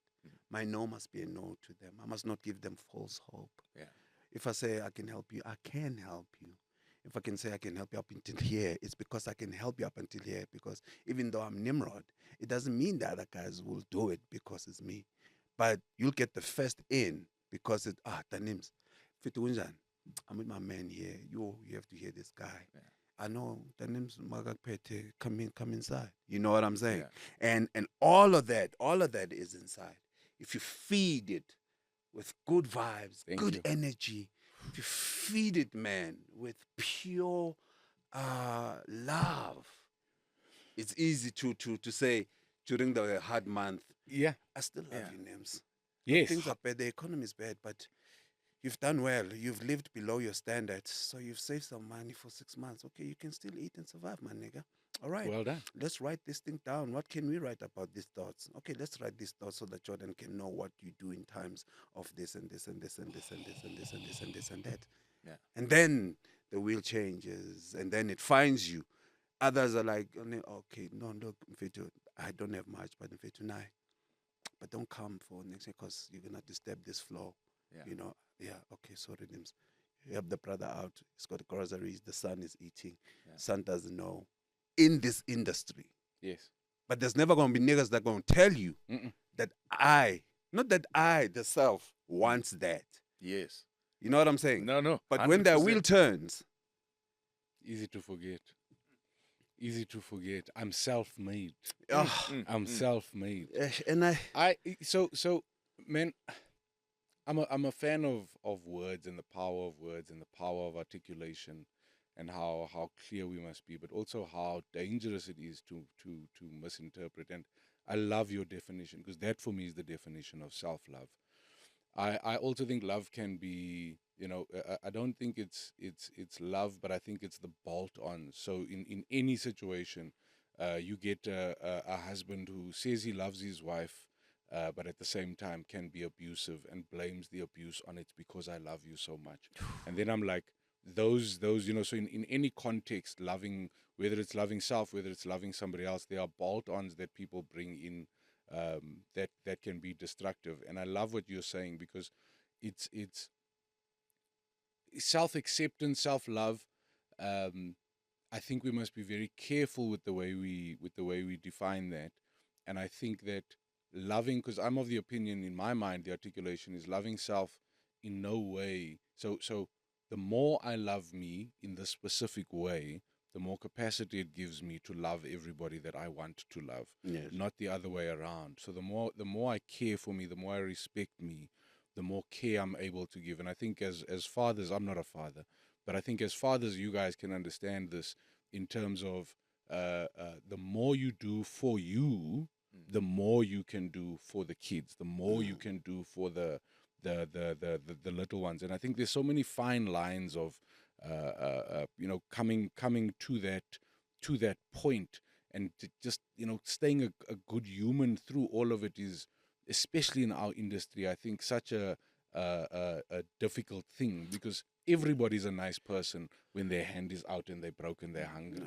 My no must be a no to them. I must not give them false hope. Yeah. If I say I can help you, I can help you. If I can say I can help you up until here, it's because I can help you up until here. Because even though I'm Nimrod, it doesn't mean the other guys will do it because it's me. But you'll get the first in because it, Tanims, Fituunjan, I'm with my man here. You have to hear this guy. Yeah. I know Tanims Magakpete, come inside. You know what I'm saying? Yeah. And all of that is inside. If you feed it with good vibes, Thank good you. energy, if you feed it, man, with pure love, it's easy to say during the hard month, Yeah. I still love Yeah. you, Nims. Yes. Things are bad, the economy is bad, but you've done well. You've lived below your standards. So you've saved some money for 6 months. Okay, you can still eat and survive, my nigga. All right. Well done. Let's write this thing down. What can we write about these thoughts? Okay, let's write these thoughts so that Jordan can know what you do in times of this and this and this and this and this and this and this and this and that. Yeah. And then the wheel changes and then it finds you. Others are like, okay, no, look, Mfethu, I don't have much, but Mfethu, nah. But don't come for next year because you're going to disturb this flow. Yeah. You know, yeah, okay, sorry, Nims. You help the brother out. He's got groceries. The son is eating. Yeah. Son doesn't know. In this industry. Yes. But there's never going to be niggas that going to tell you Mm-mm. that not that the self, wants that. Yes. You know what I'm saying? No. But when that 100%. wheel turns, Easy to forget. Easy to forget. I'm self-made. I'm Mm. self-made. and So man, I'm a fan of words and the power of words and the power of articulation and how clear we must be, but also how dangerous it is to misinterpret. And I love your definition, because that for me is the definition of self-love. I also think love can be, I don't think it's love, but I think it's the bolt on. So in any situation, you get a husband who says he loves his wife, but at the same time can be abusive and blames the abuse on it because I love you so much. And then I'm like, those, so in any context, loving, whether it's loving self, whether it's loving somebody else, there are bolt-ons that people bring in that can be destructive. And I love what you're saying, because it's self-acceptance, self-love. I think we must be very careful with the way we define that. And I think that loving, because I'm of the opinion, in my mind, the articulation is loving self in no way. So the more I love me in this specific way, the more capacity it gives me to love everybody that I want to love, yes. not the other way around. So the more I care for me, the more I respect me, the more care I'm able to give. And I think as fathers, I'm not a father, but I think as fathers, you guys can understand this in terms of the more you do for you, the more you can do for the kids, the more you can do for the little ones. And I think there's so many fine lines of coming to that point, and just staying a good human through all of it is, especially in our industry, I think such a difficult thing, because everybody's a nice person when their hand is out and they're broken, they're hungry.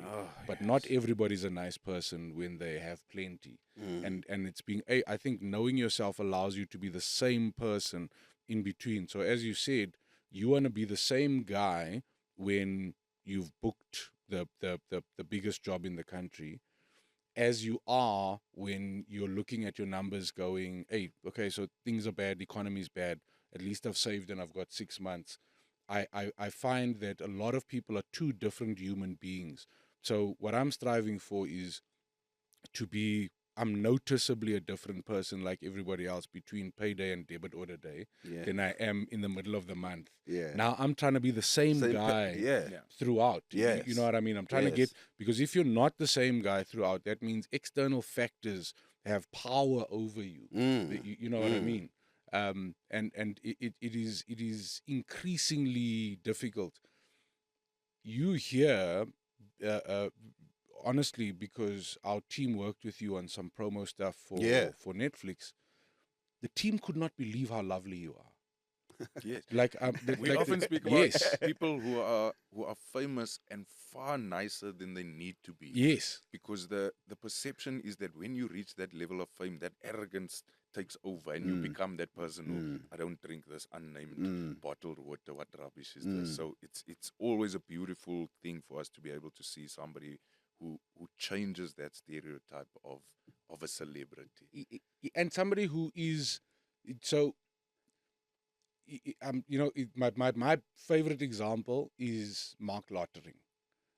But not everybody's a nice person when they have plenty. And it's being, I think knowing yourself allows you to be the same person in between. So as you said, you want to be the same guy when you've booked the biggest job in the country, as you are when you're looking at your numbers going, hey, okay, so things are bad, the economy's bad, at least I've saved and I've got 6 months. I find that a lot of people are two different human beings. So what I'm striving for is I'm noticeably a different person like everybody else between payday and debit order day than I am in the middle of the month. Yeah. Now I'm trying to be the same guy throughout. Yes. You know what I mean? I'm trying to get, because if you're not the same guy throughout, that means external factors have power over you. You know what I mean? And it is increasingly difficult. You hear, honestly, because our team worked with you on some promo stuff for Netflix, the team could not believe how lovely you are. Yes. We often speak about people who are famous and far nicer than they need to be. Yes. Because the perception is that when you reach that level of fame, that arrogance takes over and you become that person who, I don't drink this unnamed bottled water, what rubbish is this? So it's always a beautiful thing for us to be able to see somebody who changes that stereotype of a celebrity. And somebody who is, so, my favorite example is Mark Lottering.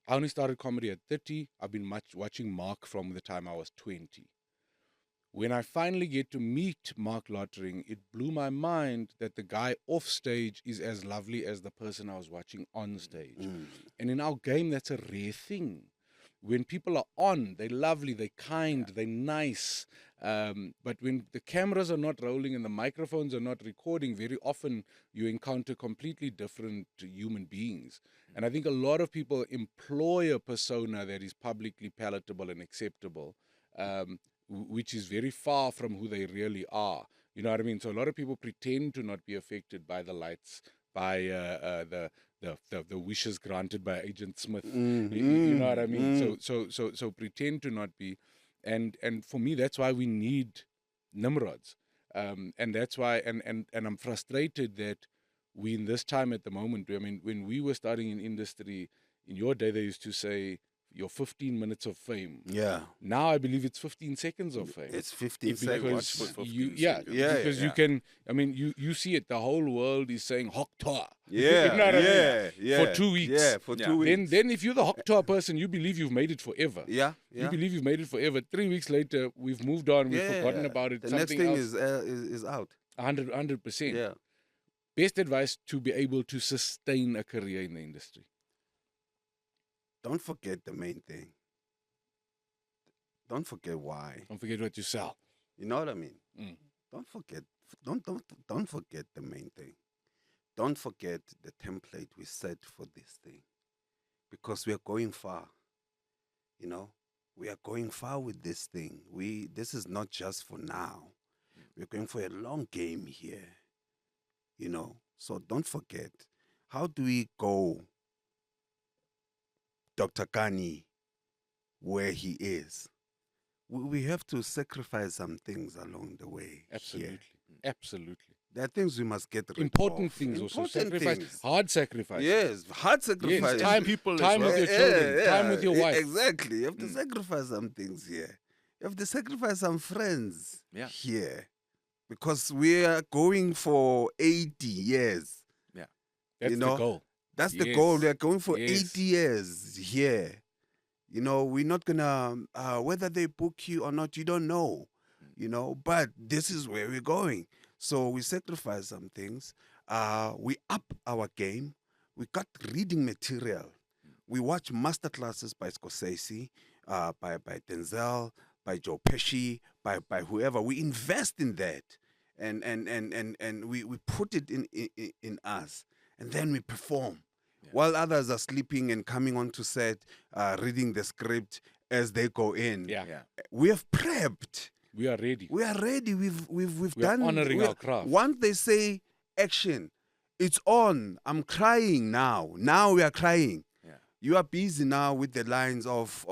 I only started comedy at 30. I've been watching Mark from the time I was 20. When I finally get to meet Mark Lottering, it blew my mind that the guy off stage is as lovely as the person I was watching on stage. And in our game, that's a rare thing. when people are on, they're lovely, they're kind, they're nice. But when the cameras are not rolling and the microphones are not recording, very often you encounter completely different human beings. And I think a lot of people employ a persona that is publicly palatable and acceptable, which is very far from who they really are. You know what I mean? So a lot of people pretend to not be affected by the lights, by the wishes granted by Agent Smith. You know what I mean? So pretend to not be, and for me that's why we need Nimrods, and that's why, and I'm frustrated that we in this time at the moment. I mean, when we were starting in industry, in your day they used to say your 15 minutes of fame. Yeah. Now I believe it's 15 seconds of fame. It's 15 Watch seconds. for 15 yeah, seconds. Yeah, because you can. I mean, you see it. The whole world is saying Hoktoa. Yeah, You know what I mean? yeah, yeah. For 2 weeks. Yeah, for Yeah. 2 weeks. Then if you're the Hoktoa person, you believe you've made it forever. Yeah, You yeah. believe you've made it forever. 3 weeks later, we've moved on. We've forgotten about it. The next Something thing else. is out. 100%. Yeah. Best advice to be able to sustain a career in the industry. Don't forget the main thing. Don't forget why. Don't forget what you sell. You know what I mean? Mm. Don't forget. Don't forget the main thing. Don't forget the template we set for this thing, because we are going far. You know, we are going far with this thing. This is not just for now. We're going for a long game here. You know, so don't forget. How do we go, Dr. Kani, where he is? We have to sacrifice some things along the way. Absolutely. Here. Absolutely. There are things we must get rid Important of. things also. Important Sacrifice. things. Hard sacrifice. Yes, hard sacrifice. Yes, time, people as time with well. your children, time with your wife. Exactly. You have to sacrifice some things here. You have to sacrifice some friends here. Because we are going for 80 years. Yeah. That's you know, the goal. That's the Yes. goal. We are going for Yes. 80 years here. You know, we're not going to, whether they book you or not, you don't know. You know, but this is where we're going. So we sacrifice some things. We up our game. We got reading material. We watch masterclasses by Scorsese, by Denzel, by Joe Pesci, by whoever. We invest in that, and we put it in us, and then we perform. While others are sleeping and coming onto set, reading the script as they go in. Yeah. We have prepped. We are ready. We are ready. We've We are done. honoring our craft. Once they say action, it's on. I'm crying now. Now we are crying. Yeah. You are busy now with the lines of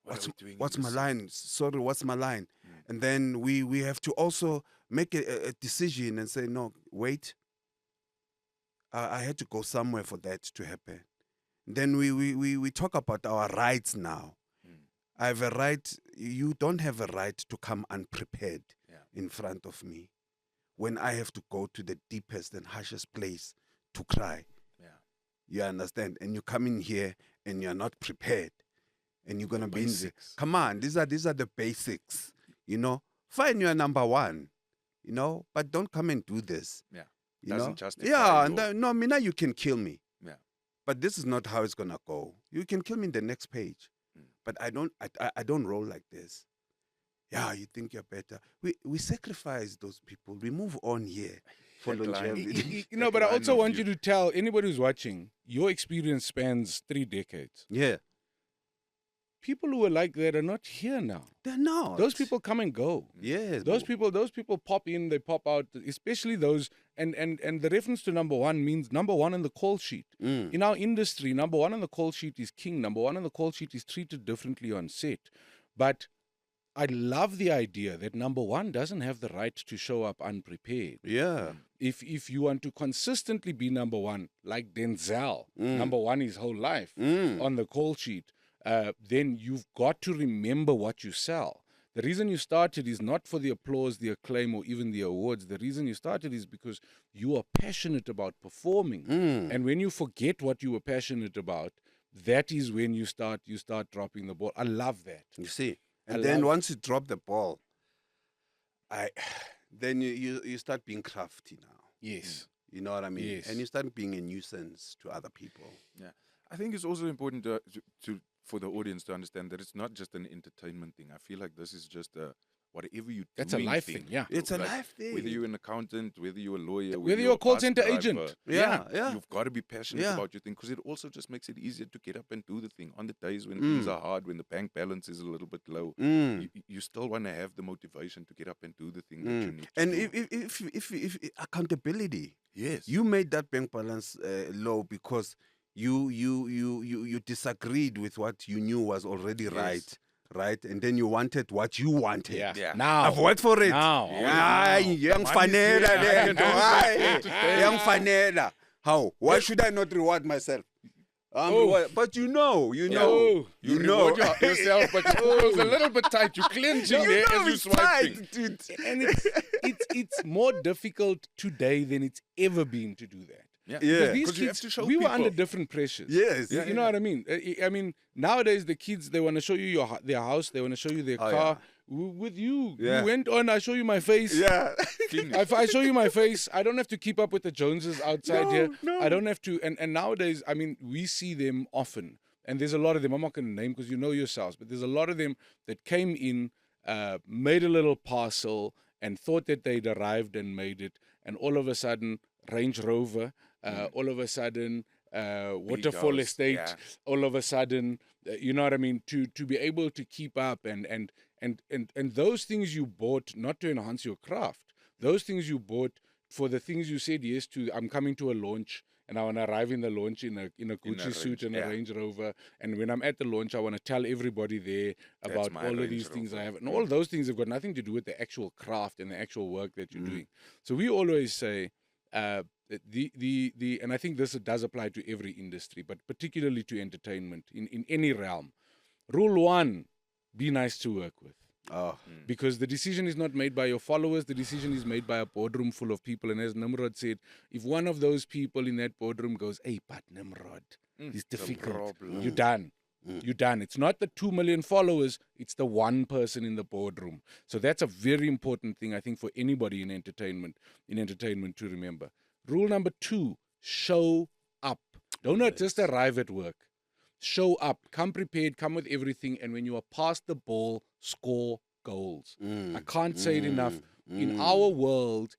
What are we doing in what's my this? line? Sorry, what's my line? And then we have to also make a decision and say, no, wait. I had to go somewhere for that to happen. Then we talk about our rights now. I have a right. You don't have a right to come unprepared in front of me when I have to go to the deepest and harshest place to cry. Yeah. You understand? And you come in here and you're not prepared, and you're gonna be in the, Basics. come on. These are the basics. You know, fine. You are number one. You know, but don't come and do this. Yeah. You Doesn't know? justify Yeah. your- No, Mina, you can kill me. Yeah. But this is not how it's gonna go. You can kill me in the next page, but I don't roll like this. Yeah, you think you're better. We sacrifice those people. We move on here for That line. longevity. You know, but I line also of want you- you to tell anybody who's watching, your experience spans 3 decades. Yeah, People who are like that are not here now. they're not. Those people come and go. Yes, Those people pop in, they pop out, especially those, and the reference to number one means number one on the call sheet. In our industry, number one on the call sheet is king. Number one on the call sheet is treated differently on set. But I love the idea that number one doesn't have the right to show up unprepared. Yeah. If you want to consistently be number one, like Denzel, number one his whole life on the call sheet, then you've got to remember what you sell. The reason you started is not for the applause, the acclaim, or even the awards. The reason you started is because you are passionate about performing. And when you forget what you were passionate about, that is when you start dropping the ball. I love that. You see, I and then love- once you drop the ball, then you start being crafty now. Yes. You know what I mean? Yes. And you start being a nuisance to other people. Yeah. I think it's also important to for the audience to understand that it's not just an entertainment thing. I feel like this is just a whatever you That's a life thing, yeah. It's a Like, life thing. Whether you're an accountant, whether you're a lawyer, Whether you're a call bus center driver, agent. Yeah. you've got to be passionate Yeah. about your thing because it also just makes it easier to get up and do the thing on the days when things are hard, when the bank balance is a little bit low. You still want to have the motivation to get up and do the thing that you need to And do. if accountability, Yes. you made that bank balance low because you disagreed with what you knew was already right, and then you wanted what you wanted. Yeah. Now. I've worked for it. Now. Yeah, young Money's here, fanela, I can do it. young fanela. How? Why should I not reward myself? But you know. You know. reward yourself, but it was a little bit tight. You clenching there as you it's swiping. tight, dude. And it's more difficult today than it's ever been to do that. Yeah. Because these 'Cause you have kids, to show we were under people. different pressures. Yes. You know what I mean? I mean, nowadays the kids, they want to show you their house, they want to show you their car. With you, Yeah. you went on, I show you my face. Yeah. If I show you my face, I don't have to keep up with the Joneses outside here. No. I don't have to. And nowadays, I mean, we see them often. And there's a lot of them. I'm not going to name because you know yourselves. But there's a lot of them that came in, made a little parcel and thought that they'd arrived and made it. And all of a sudden, Range Rover, all of a sudden, Waterfall house, Estate, yeah. all of a sudden, you know what I mean? To be able to keep up and those things you bought not to enhance your craft. Those things you bought for the things you said yes to. I'm coming to a launch and I want to arrive in the launch in a Gucci suit and a Range Rover. And when I'm at the launch, I want to tell everybody there about my all of Range these things I Rover. have. And all those things have got nothing to do with the actual craft and the actual work that you're doing. So we always say, and I think this does apply to every industry, but particularly to entertainment in any realm. Rule 1, be nice to work with. Oh. Because the decision is not made by your followers, the decision is made by a boardroom full of people. And as Nimrod said, if one of those people in that boardroom goes, hey, but Nimrod, it's difficult, problem. you're done. You're done. It's not the 2 million followers, it's the one person in the boardroom. So that's a very important thing, I think, for anybody in entertainment to remember. Rule number 2, show up. Don't not just arrive at work. Show up. Come prepared. Come with everything. And when you are past the ball, score goals. I can't say it enough. In our world,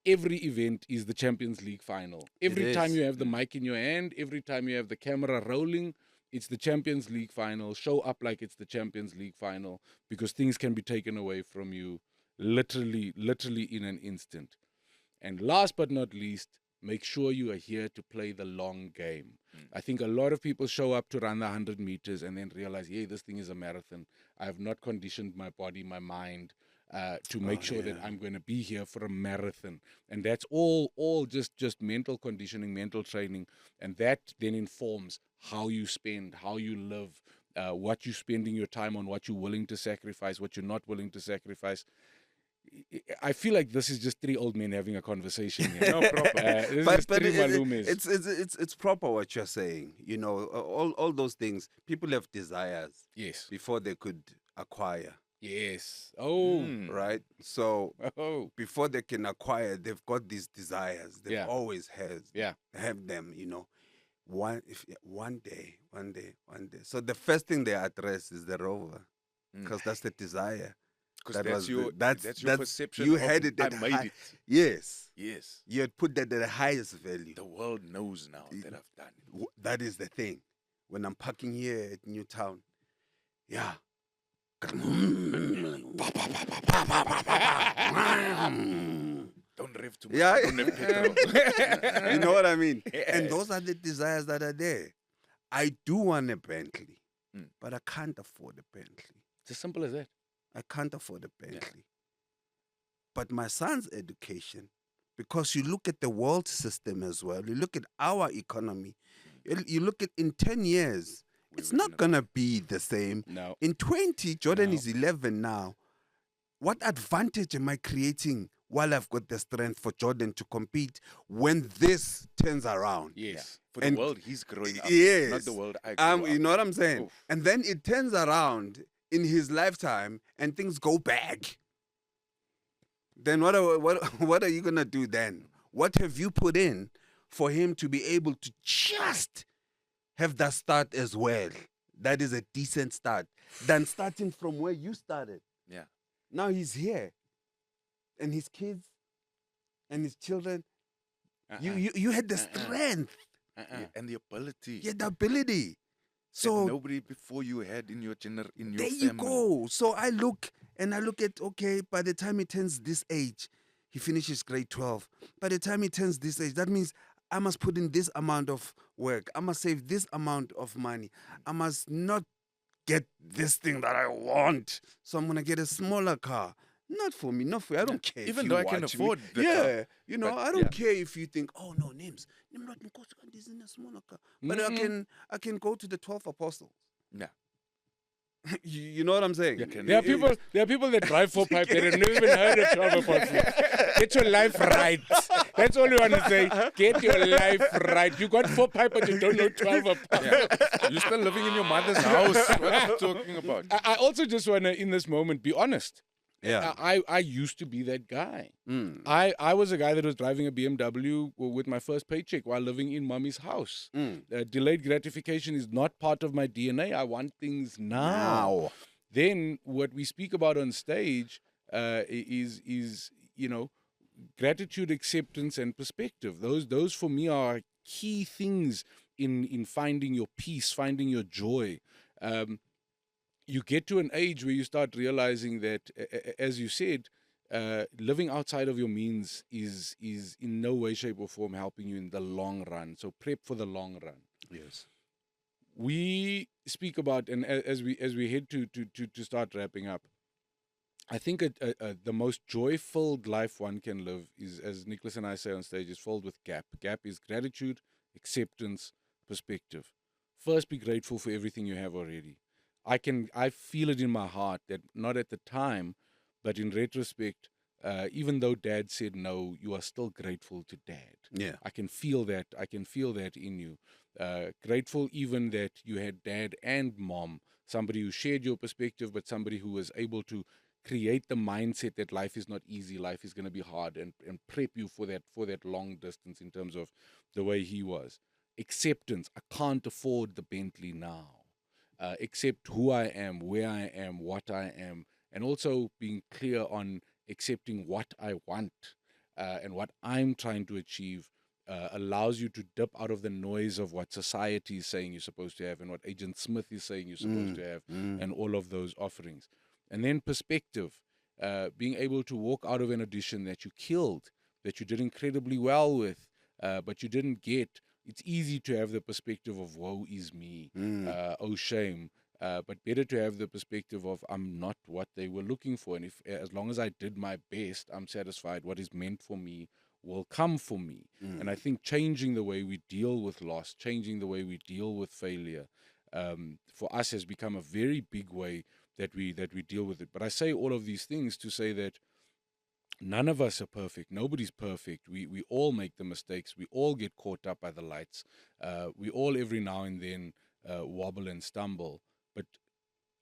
every event is the Champions League final. Every time you have the mic in your hand, every time you have the camera rolling, it's the Champions League final. Show up like it's the Champions League final because things can be taken away from you literally in an instant. And last but not least, make sure you are here to play the long game. I think a lot of people show up to run the 100 meters and then realize, hey, this thing is a marathon. I have not conditioned my body, my mind to make sure that I'm going to be here for a marathon. And that's all just mental conditioning, mental training. And that then informs how you spend, how you live, what you're spending your time on, what you're willing to sacrifice, what you're not willing to sacrifice. I feel like this is just 3 old men having a conversation here. No problem. This is 3 malumes. It's proper what you're saying. You know, all those things. People have desires. Yes. Before they could acquire. Yes. Oh. Right. So before they can acquire, they've got these desires. They've always have them. You know, one day. So the first thing they address is the rover, because that's the desire. Because that's your perception. You of, had it. I made it. Yes. Yes. You had put that at the highest value. The world knows now that I've done it. That is the thing. When I'm parking here at Newtown, Don't rev too much. Yeah. Don't have petrol. you know what I mean? And those are the desires that are there. I do want a Bentley, but I can't afford a Bentley. It's as simple as that. I can't afford a Bentley. But my son's education, because you look at the world system as well, you look at our economy, you look at in 10 years, it's not going to be the same. No. In 20, Jordan is 11 now. What advantage am I creating while I've got the strength for Jordan to compete when this turns around? Yes. For the world he's growing up. Yes. Not the world I grew up. You know what I'm saying? Oof. And then it turns around in his lifetime and things go back. Then what are you going to do then? What have you put in for him to be able to just have that start as well. That is a decent start than starting from where you started. Yeah. Now he's here, and his kids and his children. You had the strength, Yeah, and the ability you had the ability. that So nobody before you had in your in your there family. you go. So I look at, okay, by the time he turns this age, he finishes grade 12. By the time he turns this age, that means I must put in this amount of work. I must save this amount of money. I must not get this thing that I want. So I'm going to get a smaller car. Not for me, not for you. I don't care. Even if though you I can watch afford me. the yeah, car. you know, But, I don't yeah. care if you think, oh no, Nimrod Nkosi is in a smaller car. But I can go to the 12 apostles. Yeah. You know what I'm saying? There are people that drive for pipe that have never even heard of 12 apostles. Get your life right. That's all you want to say. Get your life right. You got 4 pipe, but you don't know 12 apostles. Yeah. You're still living in your mother's house. What are you talking about? I also just want to, in this moment, be honest. Yeah. I used to be that guy. Mm. I was a guy that was driving a BMW with my first paycheck while living in mommy's house. Delayed gratification is not part of my DNA. I want things now. Then what we speak about on stage is gratitude, acceptance, and perspective. Those for me are key things in finding your peace, finding your joy. You get to an age where you start realizing that, as you said, living outside of your means is in no way, shape, or form helping you in the long run. So prep for the long run. Yes. We speak about, and as we head to start wrapping up, I think the most joy-filled life one can live is, as Nicholas and I say on stage, is filled with gap. Gap is gratitude, acceptance, perspective. First, be grateful for everything you have already. I feel it in my heart that not at the time, but in retrospect, even though Dad said no, you are still grateful to Dad. Yeah. I can feel that. I can feel that in you. Grateful even that you had Dad and Mom, somebody who shared your perspective, but somebody who was able to create the mindset that life is not easy, life is going to be hard, and prep you for that long distance in terms of the way he was. Acceptance. I can't afford the Bentley now. Accept who I am, where I am, what I am, and also being clear on accepting what I want and what I'm trying to achieve allows you to dip out of the noise of what society is saying you're supposed to have and what Agent Smith is saying you're supposed to have and all of those offerings. And then perspective, being able to walk out of an audition that you killed, that you did incredibly well with, but you didn't get. It's easy to have the perspective of woe is me, oh shame, but better to have the perspective of I'm not what they were looking for, and if as long as I did my best, I'm satisfied. What is meant for me will come for me. And I think changing the way we deal with loss, changing the way we deal with failure, for us has become a very big way that we deal with it. But I say all of these things to say that none of us are perfect. Nobody's perfect. We all make the mistakes. We all get caught up by the lights. We all every now and then wobble and stumble. But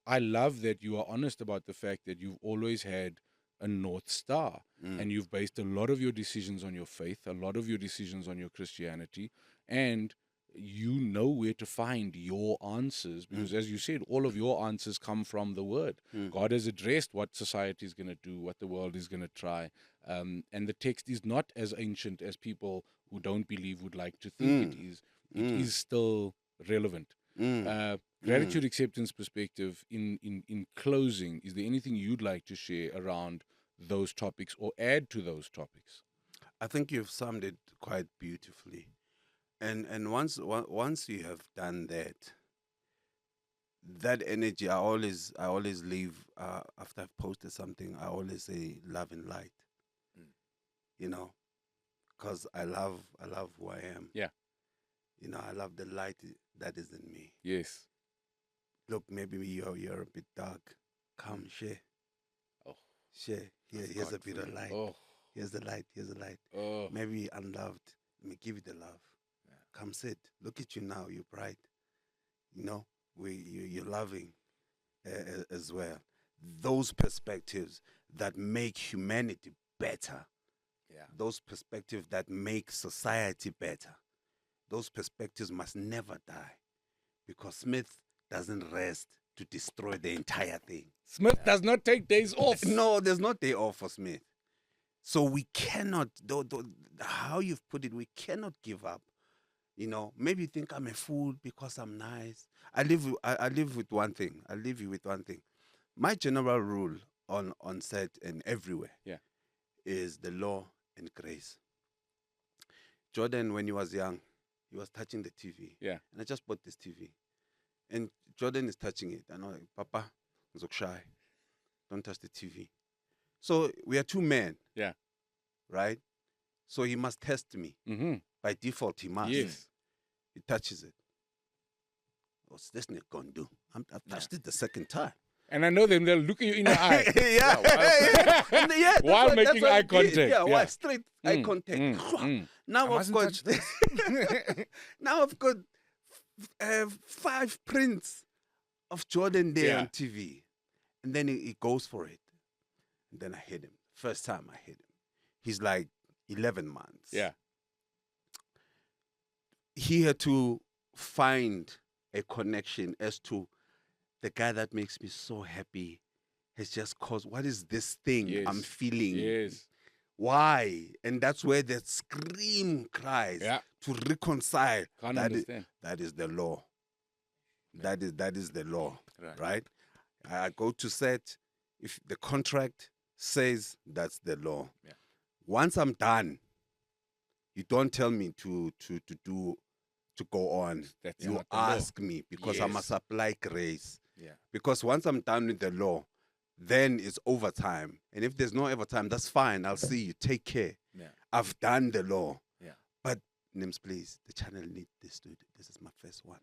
I love that you are honest about the fact that you've always had a North Star and you've based a lot of your decisions on your faith, a lot of your decisions on your Christianity, and you know where to find your answers because, as you said, all of your answers come from the Word. God has addressed what society is going to do, what the world is going to try, and the text is not as ancient as people who don't believe would like to think it is. It is still relevant. Gratitude, acceptance, perspective. In closing, is there anything you'd like to share around those topics or add to those topics? I think you've summed it quite beautifully. And once you have done that energy, I always leave after I've posted something. I always say love and light. You know, because I love who I am. Yeah. You know, I love the light that is in me. Yes. Look, maybe you're a bit dark. Come share. Oh. Share. Here's a bit of light. Oh. Here's the light. Here's the light. Oh. Maybe unloved. Let me give you the love. Come sit. Look at you now. You're bright. You know, you're loving as well. Those perspectives that make humanity better. Yeah. Those perspectives that make society better. Those perspectives must never die. because Smith doesn't rest to destroy the entire thing. Smith does not take days off. No, there's no day off for Smith. So we cannot, how you've put it, we cannot give up. You know, maybe you think I'm a fool because I'm nice. I live with one thing. I leave you with one thing. My general rule on set and everywhere is the law and grace. Jordan, when he was young, he was touching the TV. Yeah. And I just bought this TV. And Jordan is touching it. I know, like, Papa, I'm shy. Don't touch the TV. So we are two men. Yeah. Right? So he must test me. Mm-hmm. By default, he must. Yes. He touches it. What's this nigga gonna do? I've touched it the second time. And I know them, they'll look at you in the eye. Yeah. While making eye contact. Yeah, why? Straight eye contact. Now I've got now I've got 5 prints of Jordan there on TV. And then he goes for it. And then I hit him. First time I hit him. He's like 11 months. Yeah. He had to find a connection as to the guy that makes me so happy has just caused, what is this thing I'm feeling? Yes. Why? And that's where the scream cries to reconcile. Can't understand. That is the law. That is the law, right? I go to set. If the contract says that's the law. Yeah. Once I'm done, you don't tell me to go on. You ask me because I must apply grace. Yeah. Because once I'm done with the law, then it's overtime. And if there's no overtime, that's fine. I'll see you. Take care. Yeah. I've done the law. Yeah. But Nims, please, the channel needs this dude. This is my first one.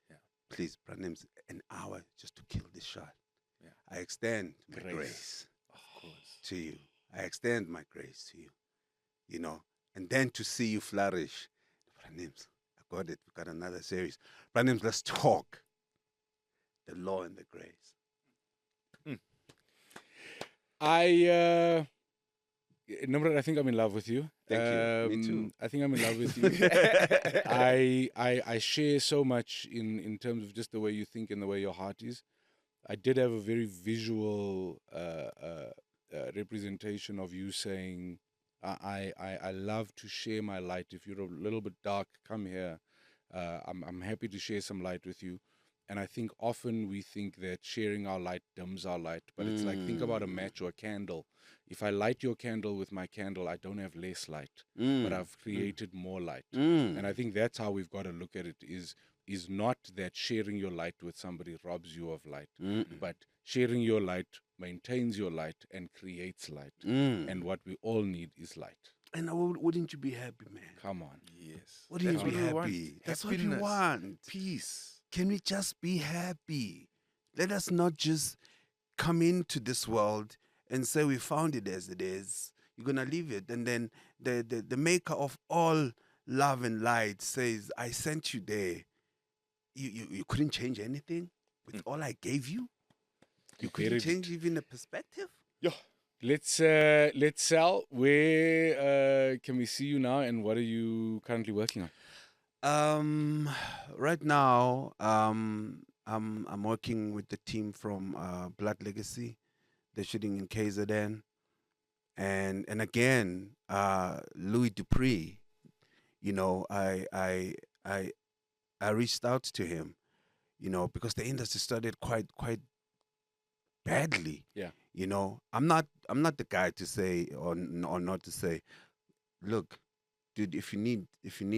Yeah. Please, Brad Nims, an hour just to kill this shot. Yeah. I extend my grace to you. I extend my grace to you. You know, and then to see you flourish. Brad Nims, I got it. We got another series. Brad Nims, let's talk. The law and the grace. Nimrod, I think I'm in love with you. Thank you. Me too. I think I'm in love with you. I share so much in terms of just the way you think and the way your heart is. I did have a very visual representation of you saying, I love to share my light. If you're a little bit dark, come here. I'm happy to share some light with you. And I think often we think that sharing our light dims our light. But it's like, think about a match or a candle. If I light your candle with my candle, I don't have less light. But I've created more light. And I think that's how we've got to look at it, is not that sharing your light with somebody robs you of light. But sharing your light maintains your light and creates light. And what we all need is light. And wouldn't you be happy, man? Come on. Yes. Wouldn't you be happy? That's what we want. Peace. Can we just be happy? Let us not just come into this world and say we found it as it is. You're going to leave it. And then the maker of all love and light says, I sent you there. You couldn't change anything with all I gave you? You couldn't change even the perspective? Yeah. Let's sell. Where can we see you now, and what are you currently working on? Right now, I'm working with the team from Blood Legacy. They're shooting in KZN, and again, Louis Dupree. You know, I reached out to him, you know, because the industry started quite badly. Yeah. You know, I'm not the guy to say or not to say, look, dude, if you need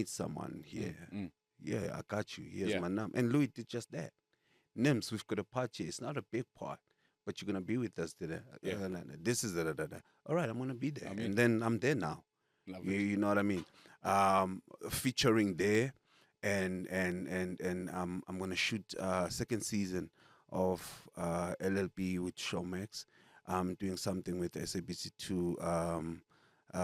someone here, yeah, I got you. Here's my number. And Louis did just that. Nims, we've got a part here. It's not a big part, but you're gonna be with us today. This is all right. I'm gonna be there, and then I'm there now. You know what I mean? Featuring there, and I'm gonna shoot second season of LLB with Showmax. I'm doing something with SABC2.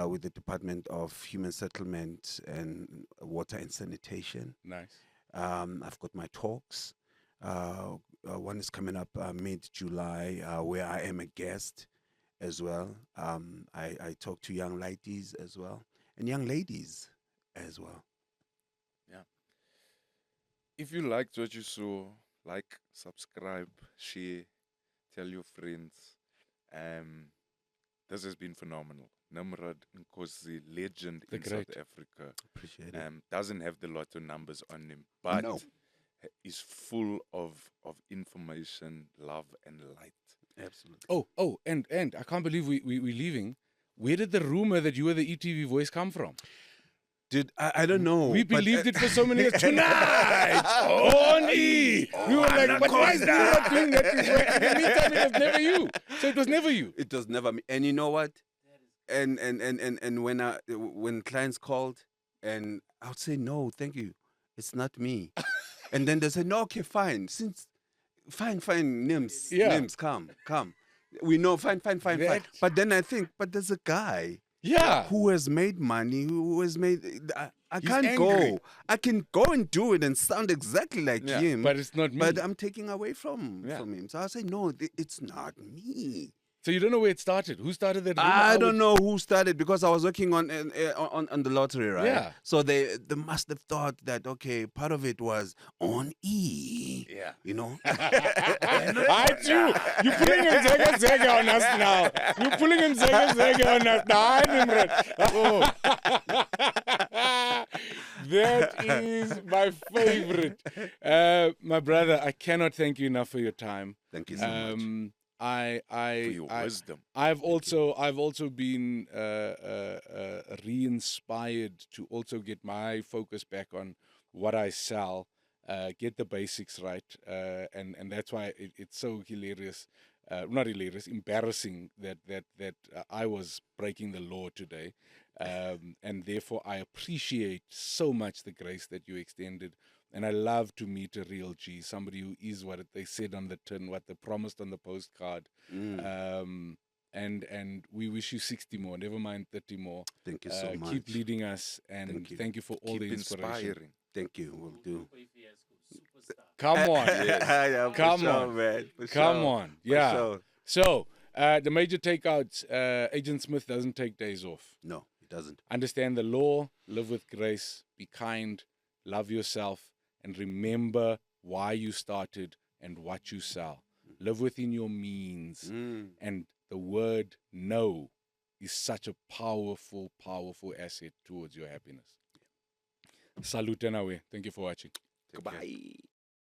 With the Department of Human Settlement and Water and Sanitation. Nice. I've got my talks. One is coming up mid-July where I am a guest as well. I talk to young ladies as well and young ladies as well. Yeah. If you liked what you saw, like, subscribe, share, tell your friends. This has been phenomenal. Nimrod Nkosi, legend The in great. South Africa. Appreciate it. Doesn't have the lotto numbers on him, but No. is full of information, love, and light. Absolutely. Oh, and I can't believe we're leaving. Where did the rumor that you were the ETV voice come from? Dude, I don't know. We but, believed it for so many years. Tonight on E. We were like, but why is Nimrod doing that? In the meantime, it was never you. So it was never you. It was never me. And you know what? And when clients called, and I would say no, thank you, it's not me. And then they say no, okay, fine. Fine, Nims, Yeah. Nims, come. We know, fine. That- But then I think, but there's a guy Yeah. who has made money, who has made. I He's can't angry. go. I can go and do it and sound exactly like Yeah, him, But it's not me. but I'm taking away from Yeah. him. So I say no, it's not me. So you don't know where it started. Who started that rumor? I would- don't know who started because I was working on the lottery, right? Yeah. So they must have thought that okay, part of it was on E. Yeah. You know. I too. You're pulling him Zega on us now. You're pulling him Zega on us now. I Nimrod. That is my favorite. My brother, I cannot thank you enough for your time. Thank you so much. For your wisdom. I've also been re-inspired to also get my focus back on what I sell, get the basics right, and that's why it's so hilarious, not hilarious, embarrassing that I was breaking the law today, and therefore I appreciate so much the grace that you extended. And I love to meet a real G, somebody who is what they said on the tin, what they promised on the postcard. And we wish you 60 more, never mind 30 more. Thank you so much. Keep leading us, and Thank you. for all Keep the inspiration. inspiring. Thank you. We'll do. Come on. Yeah, for Come sure, on. man. For Come sure. on. For Yeah. sure. So, the major takeouts, Agent Smith doesn't take days off. No, it doesn't. Understand the law, live with grace, be kind, love yourself, and remember why you started and what you sell. Live within your means. And the word no is such a powerful, powerful asset towards your happiness. Salute and away. Thank you for watching. Goodbye.